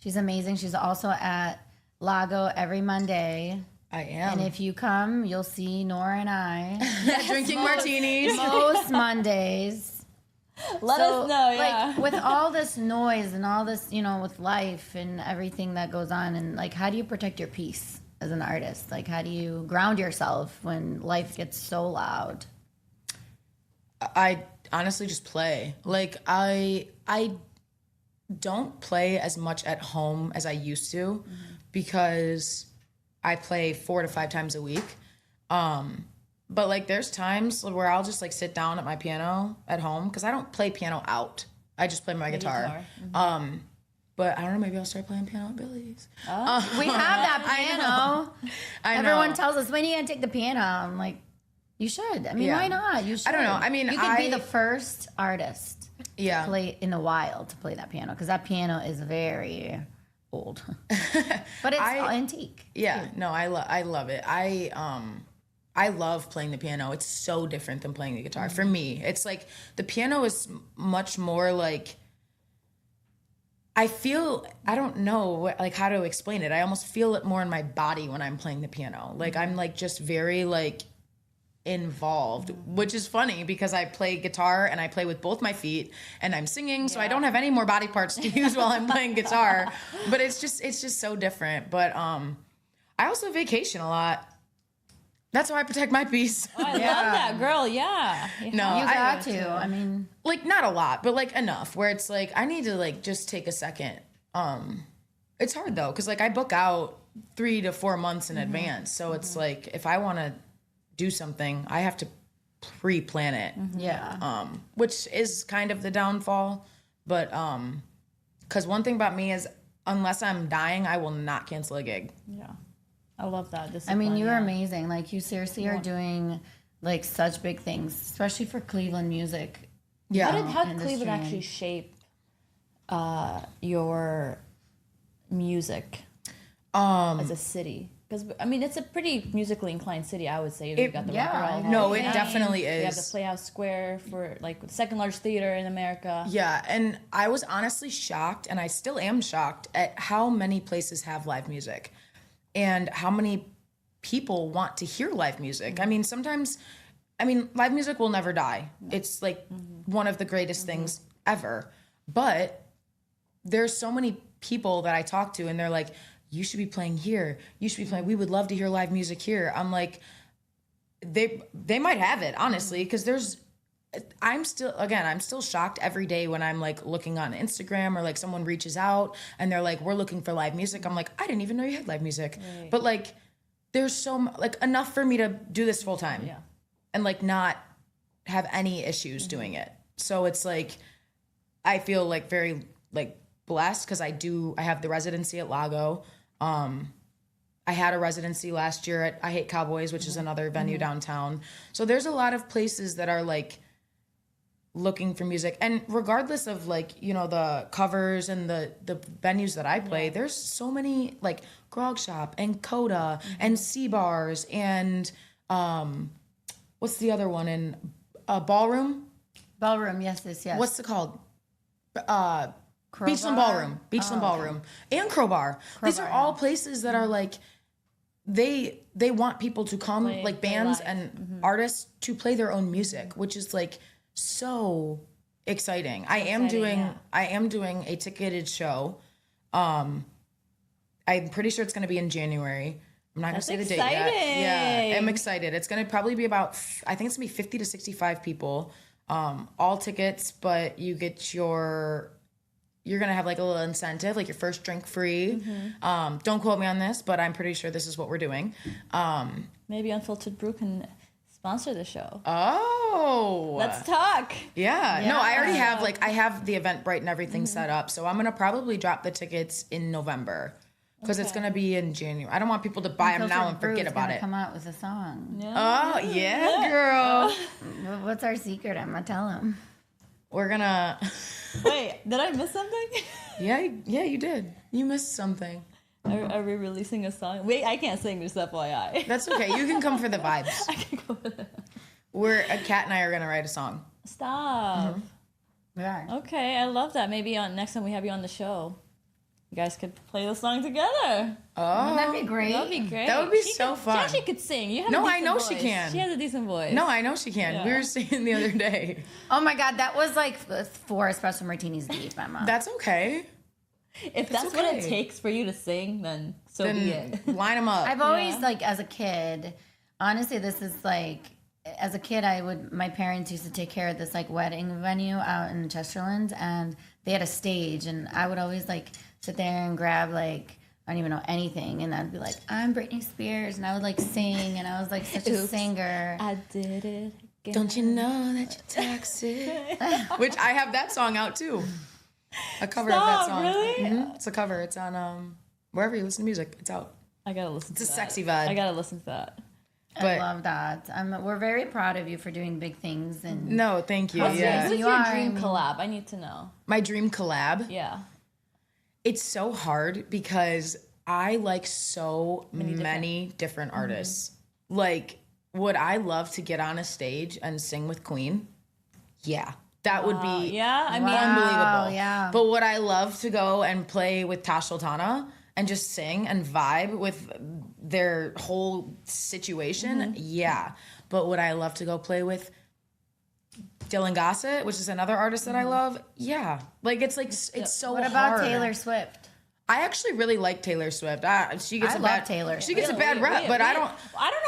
She's amazing. She's also at Lago every Monday. I am. And if you come, you'll see Nora and I Drinking martinis. most Mondays. Let us know, yeah. Like with all this noise and all this, with life and everything that goes on, and like, how do you protect your peace as an artist? Like, how do you ground yourself when life gets so loud? I honestly just play. Like I don't play as much at home as I used to because I play 4 to 5 times a week. But like there's times where I'll just like sit down at my piano at home because I don't play piano out. I just play my guitar. Mm-hmm. But I don't know, maybe I'll start playing piano at Billy's. We have that piano. I know. Everyone tells us, when are you going to take the piano? I'm like, you should. I mean, why not? You should. I don't know. I mean, you could be the first artist to play in the wild to play that piano because that piano is very old. But it's antique. Yeah. No, I love it. I love playing the piano. It's so different than playing the guitar. For me, it's like the piano is much more like, I don't know like how to explain it. I almost feel it more in my body when I'm playing the piano. Like I'm like just very like involved, which is funny because I play guitar and I play with both my feet and I'm singing. So I don't have any more body parts to use while I'm playing guitar, but it's just so different. But I also vacation a lot. That's how I protect my peace. Oh, I love that, girl. Yeah. No, you got to. I mean, like not a lot, but like enough where it's like I need to like just take a second. It's hard though because like I book out 3 to 4 months in advance, so it's like if I want to do something, I have to pre-plan it. Yeah. Which is kind of the downfall, but because one thing about me is unless I'm dying, I will not cancel a gig. Yeah. I love that. I mean, you're amazing. Like, you seriously are doing, like, such big things, especially for Cleveland music. Yeah. How did Cleveland actually shape your music as a city? Because, I mean, it's a pretty musically inclined city, I would say. You got the Rock Hall. No, it definitely is. You have the Playhouse Square for, like, the second largest theater in America. Yeah, and I was honestly shocked, and I still am shocked, at how many places have live music. And how many people want to hear live music. I mean, live music will never die. It's like one of the greatest things ever. But there's so many people that I talk to and they're like, you should be playing here. You should be playing. We would love to hear live music here. I'm like, they might have it, honestly, because I'm still shocked every day when I'm like looking on Instagram or like someone reaches out and they're like, we're looking for live music. I'm like, I didn't even know you had live music. Right. But like, there's like enough for me to do this full time and like not have any issues doing it. So it's like, I feel like very like blessed because I have the residency at Lago. I had a residency last year at I Hate Cowboys, which is another venue downtown. So there's a lot of places that are like looking for music, and regardless of like, you know, the covers and the venues that I play, there's so many like Grog Shop and Coda and C Bars and what's the other one in Ballroom? Yes. What's it called? Beachland Ballroom. Ballroom and Crowbar. These are all places that are like they want people to come, like bands and artists to play their own music, which is like so exciting. I am doing a ticketed show. I'm pretty sure it's going to be in January. I'm not going to say the date yet. Yeah, I'm excited. It's going to probably be about, I think it's going to be 50 to 65 people. All tickets, but you get you're going to have like a little incentive, like your first drink free. Don't quote me on this, but I'm pretty sure this is what we're doing. Maybe Unfiltered Brew can sponsor the show. Oh, let's talk. Yeah. No, I already have I have the Eventbrite and everything set up. So I'm going to probably drop the tickets in November because it's going to be in January. I don't want people to buy them now and forget about it. Come out with a song. Yeah. Oh, yeah, girl. What's our secret? I'm going to tell them. We're going to... Wait, did I miss something? Yeah, you did. You missed something. Are we releasing a song? Wait, I can't sing, just FYI. That's okay. You can come for the vibes. I can go for that. Kat and I are going to write a song. Stop. Yeah. Okay, I love that. Maybe next time we have you on the show, you guys could play the song together. Oh, that'd be great. That'd be great. That would be so fun. She actually could sing. You have no, a I know voice. she can. She has a decent voice. No, I know she can. Yeah. We were singing the other day. Oh my God, that was like 4 espresso martinis deep, Emma. That's okay. If that's what it takes for you to sing, then be it. Line them up. I've always like, as a kid, honestly, this is like, as a kid, my parents used to take care of this like wedding venue out in Chesterland, and they had a stage, and I would always like sit there and grab like I don't even know anything, and I'd be like, I'm Britney Spears, and I would like sing, and I was like such a singer. I did it again. Don't you know that you're toxic? Which I have that song out too. A cover of that song. Really? Mm-hmm. It's a cover. It's on wherever you listen to music. It's out. I gotta listen to that. It's a sexy vibe. I gotta listen to that. I love that. We're very proud of you for doing big things. And no, thank you. What's your dream mean, collab? I need to know. My dream collab? Yeah. It's so hard because I like so many different artists. Like, would I love to get on a stage and sing with Queen? Yeah. That would be unbelievable. Yeah. But would I love to go and play with Tash Sultana and just sing and vibe with their whole situation? Yeah. But would I love to go play with Dylan Gossett, which is another artist that I love? Yeah. Like, it's so hard. What about Taylor Swift? I actually really like Taylor Swift. She gets I love Taylor. She gets a bad rep, but I don't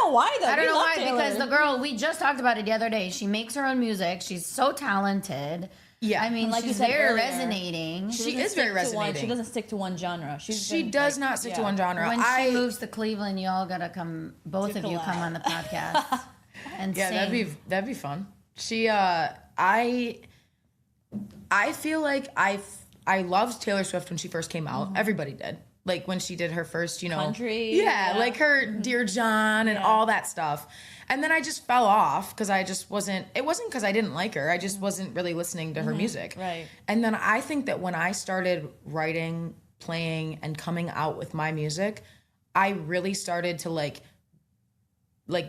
know why though. I don't know why, because the girl, we just talked about it the other day. She makes her own music. She's so talented. Yeah. I mean, like she's you said very earlier, resonating. She is very resonating. She doesn't stick to one genre. She does not stick to one genre. When she moves to Cleveland, y'all gotta come. Both of you come on the podcast and sing. That'd be fun. She I feel like I loved Taylor Swift when she first came out. Everybody did. Like when she did her first, country. Yeah, like her Dear John and all that stuff. And then I just fell off because I just wasn't, it wasn't because I didn't like her. I just wasn't really listening to her music. Right. And then I think that when I started writing, playing, and coming out with my music, I really started to like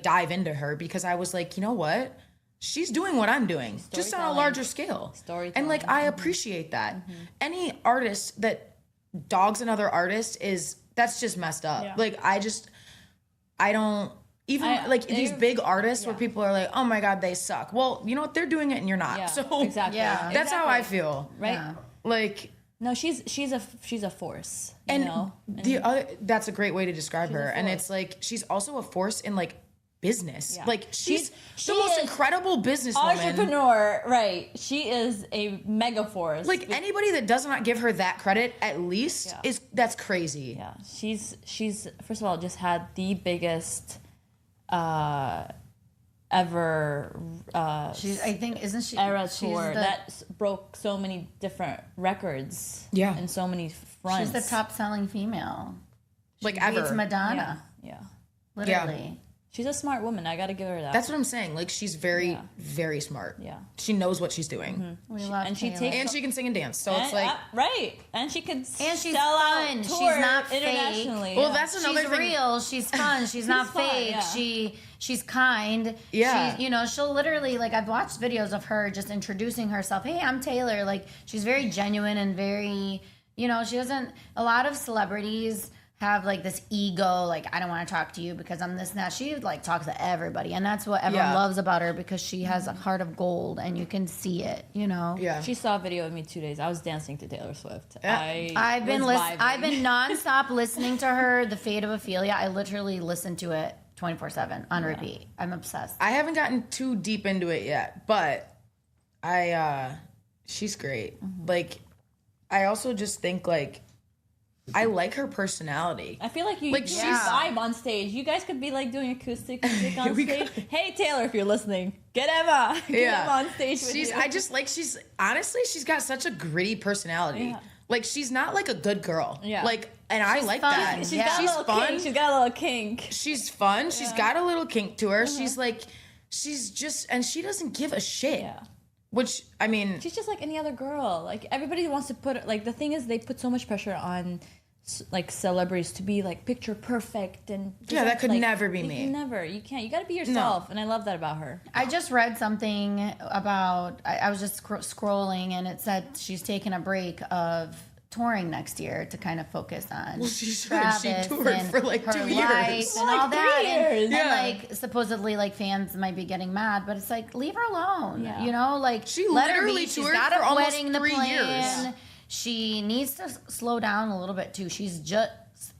dive into her because I was like, you know what? She's doing what I'm doing, just on a larger scale. And like, I appreciate that. Any artist that dogs another artist that's just messed up. Yeah. Like, I don't, these big artists where people are like, oh my God, they suck. Well, you know what? They're doing it and you're not. Yeah, So exactly. That's how I feel. Right. Yeah. Like, no, she's a force. You and know? that's a great way to describe her. And it's like, she's also a force in like business. Yeah. Like she's the most incredible businesswoman. Entrepreneur, right. She is a mega force. Like anybody that does not give her that credit at least that's crazy. Yeah. She's first of all just had the biggest ever I think, isn't she era tour that broke so many different records and so many fronts. She's the top selling female. Like she ever. beats Madonna. Yeah. Literally. She's a smart woman. I got to give her that. That's what I'm saying. Like she's very, very smart. Yeah. She knows what she's doing. We love and Taylor. she And she can sing and dance. So it's like right. And she can and she's sell fun. out She's tour not fake. internationally. Well, that's another she's thing. real. She's fun. She's not fun, fake. yeah. She's kind. Yeah. She'll literally, like, I've watched videos of her just introducing herself. Hey, I'm Taylor. Like, she's very genuine and very, she doesn't, a lot of celebrities have like this ego, like, I don't want to talk to you because I'm this and that. She like talks to everybody, and that's what everyone loves about her, because she has a heart of gold and you can see it, Yeah. She saw a video of me 2 days. I was dancing to Taylor Swift. I've been nonstop listening to her, The Fate of Ophelia. I literally listen to it 24/7 on repeat. I'm obsessed. I haven't gotten too deep into it yet, but she's great. Like, I also just think like I like her personality. I feel like you vibe on stage. You guys could be like doing acoustic music on stage. Hey Taylor, if you're listening, get Emma. Get Emma on stage with you. I just like she's got such a gritty personality. Yeah. Like she's not like a good girl. Yeah. Like, and I like fun. that. She's fun. Kink. She's got a little kink. She's fun. She's got a little kink to her. She's like, and she doesn't give a shit. Yeah. Which, I mean, she's just like any other girl. Like everybody wants to put, like, the thing is they put so much pressure on like celebrities to be like picture perfect and that could never be me. You can't. You got to be yourself, and I love that about her. I just read something about. I was just scrolling, and it said she's taking a break of touring next year to kind of focus on. Well, she Travis toured and for like her 2 life years and all that, and like supposedly like fans might be getting mad, but it's like, leave her alone. Like she let her literally be. She's toured got for a almost wedding to 3 plan. years. She needs to slow down a little bit too. She's just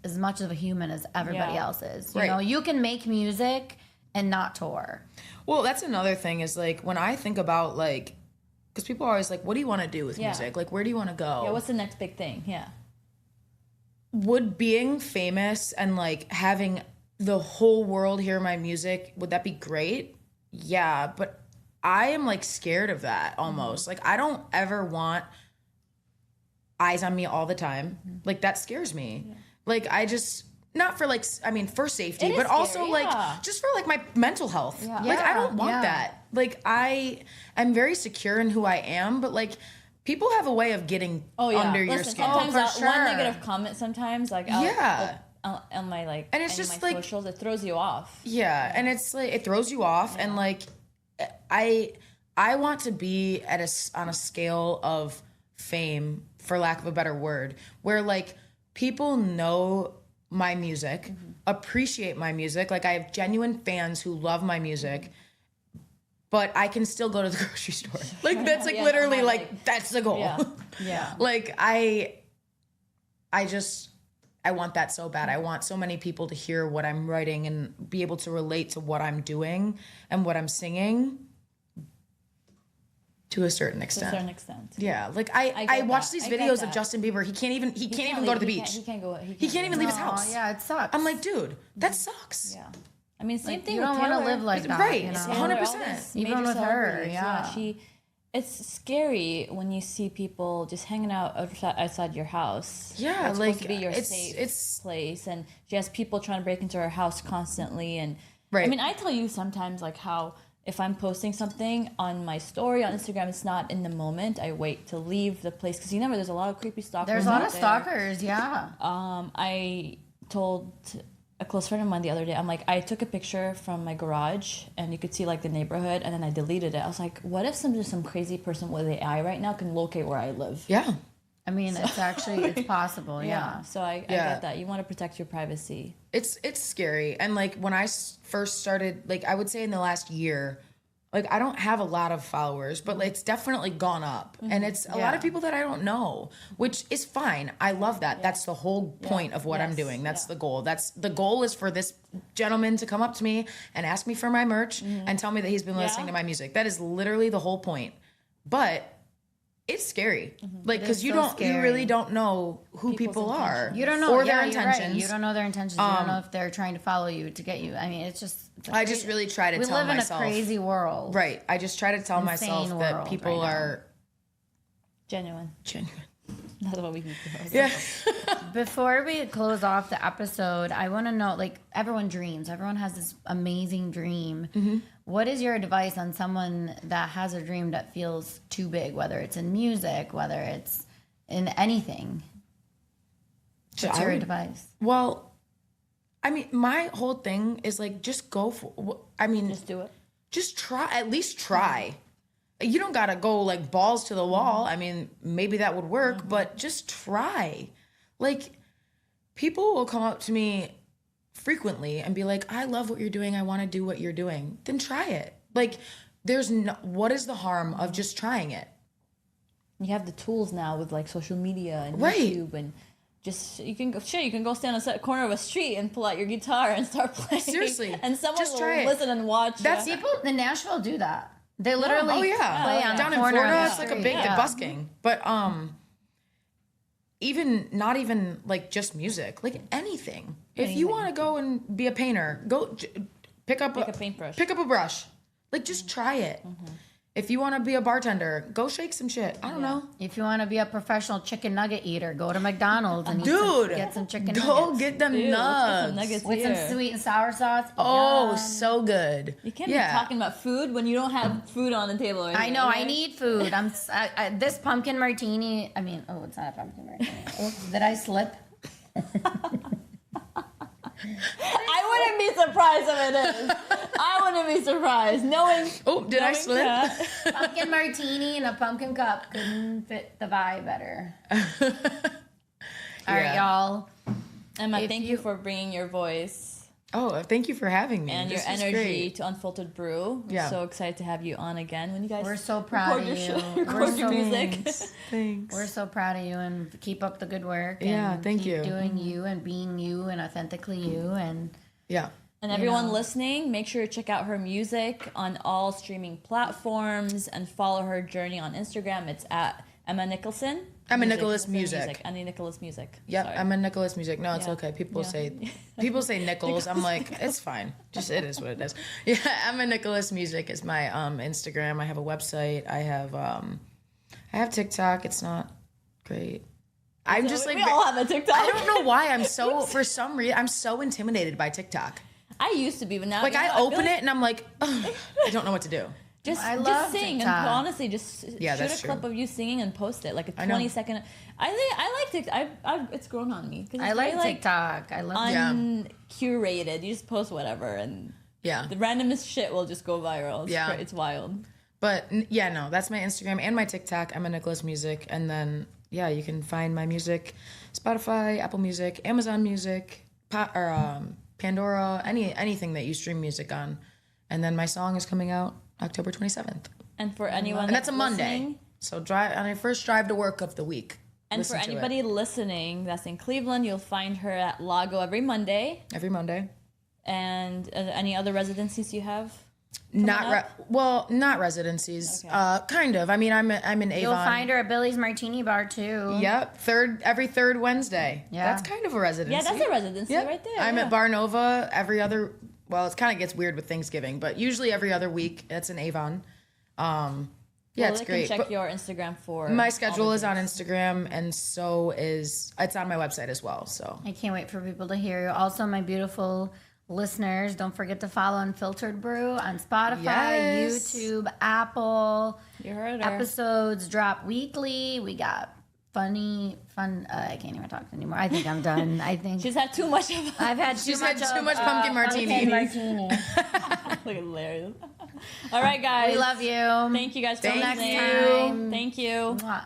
as much of a human as everybody else is. You know, you can make music and not tour. Well, that's another thing is like when I think about like, because people are always like, what do you want to do with music? Like, where do you want to go? Yeah, what's the next big thing? Yeah. would being famous and like having the whole world hear my music, would that be great? Yeah, but I am like scared of that almost. Like I don't ever want eyes on me all the time. Like that scares me. Yeah. Like I just, not for like, I mean, for safety, but also like just for like my mental health. Yeah. Like I don't want that. Like I am very secure in who I am, but like people have a way of getting under your skin. Sometimes one negative comment sometimes like on my like, and it's just like socials, it throws you off. Yeah. And it's like, it throws you off. And like, I want to be on a scale of fame, for lack of a better word, where like people know my music, appreciate my music. Like I have genuine fans who love my music, but I can still go to the grocery store. Like that's like literally like that's the goal. Yeah. Like I want that so bad. I want so many people to hear what I'm writing and be able to relate to what I'm doing and what I'm singing. To a certain extent. Yeah, like I watch these videos of Justin Bieber. He can't even go to the beach. He can't even leave his house. Yeah, it sucks. I'm like, dude, that sucks. Yeah. I mean, same thing. You don't want to live like that, right? You know? 100%. Even with her, yeah. It's scary when you see people just hanging out outside your house. Yeah, it's like supposed to be your safe place, and she has people trying to break into her house constantly. And I mean, I tell you sometimes like how. If I'm posting something on my story on Instagram, it's not in the moment. I wait to leave the place because there's a lot of creepy stalkers. There's a lot of stalkers, yeah. I told a close friend of mine the other day, I'm like, I took a picture from my garage and you could see like the neighborhood, and then I deleted it. I was like, what if some crazy person with AI right now can locate where I live? Yeah. I mean, it's possible, yeah. So I get that. You want to protect your privacy. It's scary. And like when I first started, like I would say in the last year, like I don't have a lot of followers, but like, it's definitely gone up. And it's a lot of people that I don't know, which is fine. I love that. That's the whole point of what I'm doing. That's the goal. The goal is for this gentleman to come up to me and ask me for my merch and tell me that he's been listening to my music. That is literally the whole point. But it's scary, like because you really don't know who people are. You don't know or their intentions. Right. You don't know their intentions. You don't know if they're trying to follow you to get you. I mean, it's just. I just really try to tell myself. We live in a crazy world, right? I just try to tell myself that people are genuine. That's what we need to know. Yeah. Before we close off the episode, I want to know, like, everyone dreams. Everyone has this amazing dream. What is your advice on someone that has a dream that feels too big, whether it's in music, whether it's in anything? What's your advice? Well, I mean, my whole thing is like, just go for, just do it. Just try, at least try. You don't got to go like balls to the wall. I mean, maybe that would work, but just try. Like, people will come up to me frequently and be like, I love what you're doing. I want to do what you're doing. Then try it. Like, what is the harm of just trying it? You have the tools now with like social media and YouTube and just, you can go stand on a corner of a street and pull out your guitar and start playing. Seriously. And someone will listen and watch. That's people in Nashville do that. They literally play on down the in corner Florida. of It's the like a street. big busking, but not even like just music, like anything. If you want to go and be a painter, go pick up a paintbrush, pick up a brush, like just try it. If you want to be a bartender, go shake some shit. I don't know. If you want to be a professional chicken nugget eater, go to McDonald's and get some chicken nuggets. Go get them nuggets with some sweet and sour sauce. Oh, so good. You can't be talking about food when you don't have food on the table. I know. Right? I need food. This pumpkin martini. I mean, it's not a pumpkin martini. Did I slip? I wouldn't be surprised if it is. I wouldn't be surprised. Did I slip? Pumpkin martini in a pumpkin cup couldn't fit the vibe better. All right, y'all. Emma, thank you for bringing your voice. Oh, thank you for having me. And your energy to Unfiltered Brew. Yeah. We're so excited to have you on again. When you guys We're so proud of you. Record your music. Thanks. We're so proud of you and keep up the good work. Yeah, and thank keep you. Doing you and being you and authentically you and And everyone listening, make sure to check out her music on all streaming platforms and follow her journey on Instagram. It's at Emma Nicholson. I'm a Nicholas Music. Any Nicholas Music. Yep, Sorry. I'm a Nicholas Music. No, it's okay. People say Nichols. I'm like, it's fine. Just it is what it is. Yeah, I'm a Nicholas Music is my Instagram. I have a website. I have TikTok. It's not great. I'm just like, we all have a TikTok. I don't know why for some reason I'm so intimidated by TikTok. I used to be, but now like I open it and I'm like, I don't know what to do. Just sing TikTok. And honestly, just shoot a clip of you singing and post it, like a 20-second. I like TikTok. It's grown on me. I like TikTok. I love uncurated. You just post whatever, and the randomest shit will just go viral. It's wild. But no, that's my Instagram and my TikTok. I'm a Nicholas Music, and then you can find my music, Spotify, Apple Music, Amazon Music, Pandora, anything that you stream music on. And then my song is coming out October 27th. And for anyone that's a Monday. So on my first drive to work of the week. And for anybody listening that's in Cleveland, you'll find her at Lago every Monday. Every Monday. And any other residencies you have? Not residencies. Okay. Kind of. I mean, I'm in Avon. You'll find her at Billy's Martini Bar too. Yep. Every third Wednesday. Yeah. That's kind of a residency. Yeah, that's a residency right there. I'm at Bar Nova every other. Well, it kind of gets weird with Thanksgiving, but usually every other week. It's in Avon. It's great. Check your Instagram for my schedule is on Instagram, and so it's on my website as well. So I can't wait for people to hear you. Also, my beautiful listeners, don't forget to follow Unfiltered Brew on Spotify, YouTube, Apple. You heard her. Episodes drop weekly. We got fun. I can't even talk anymore. I think I'm done. I think she's had too much of. I've had too much pumpkin martini. Look hilarious. All right, guys. We love you. Thank you guys for listening. Next time. Thank you. Mwah.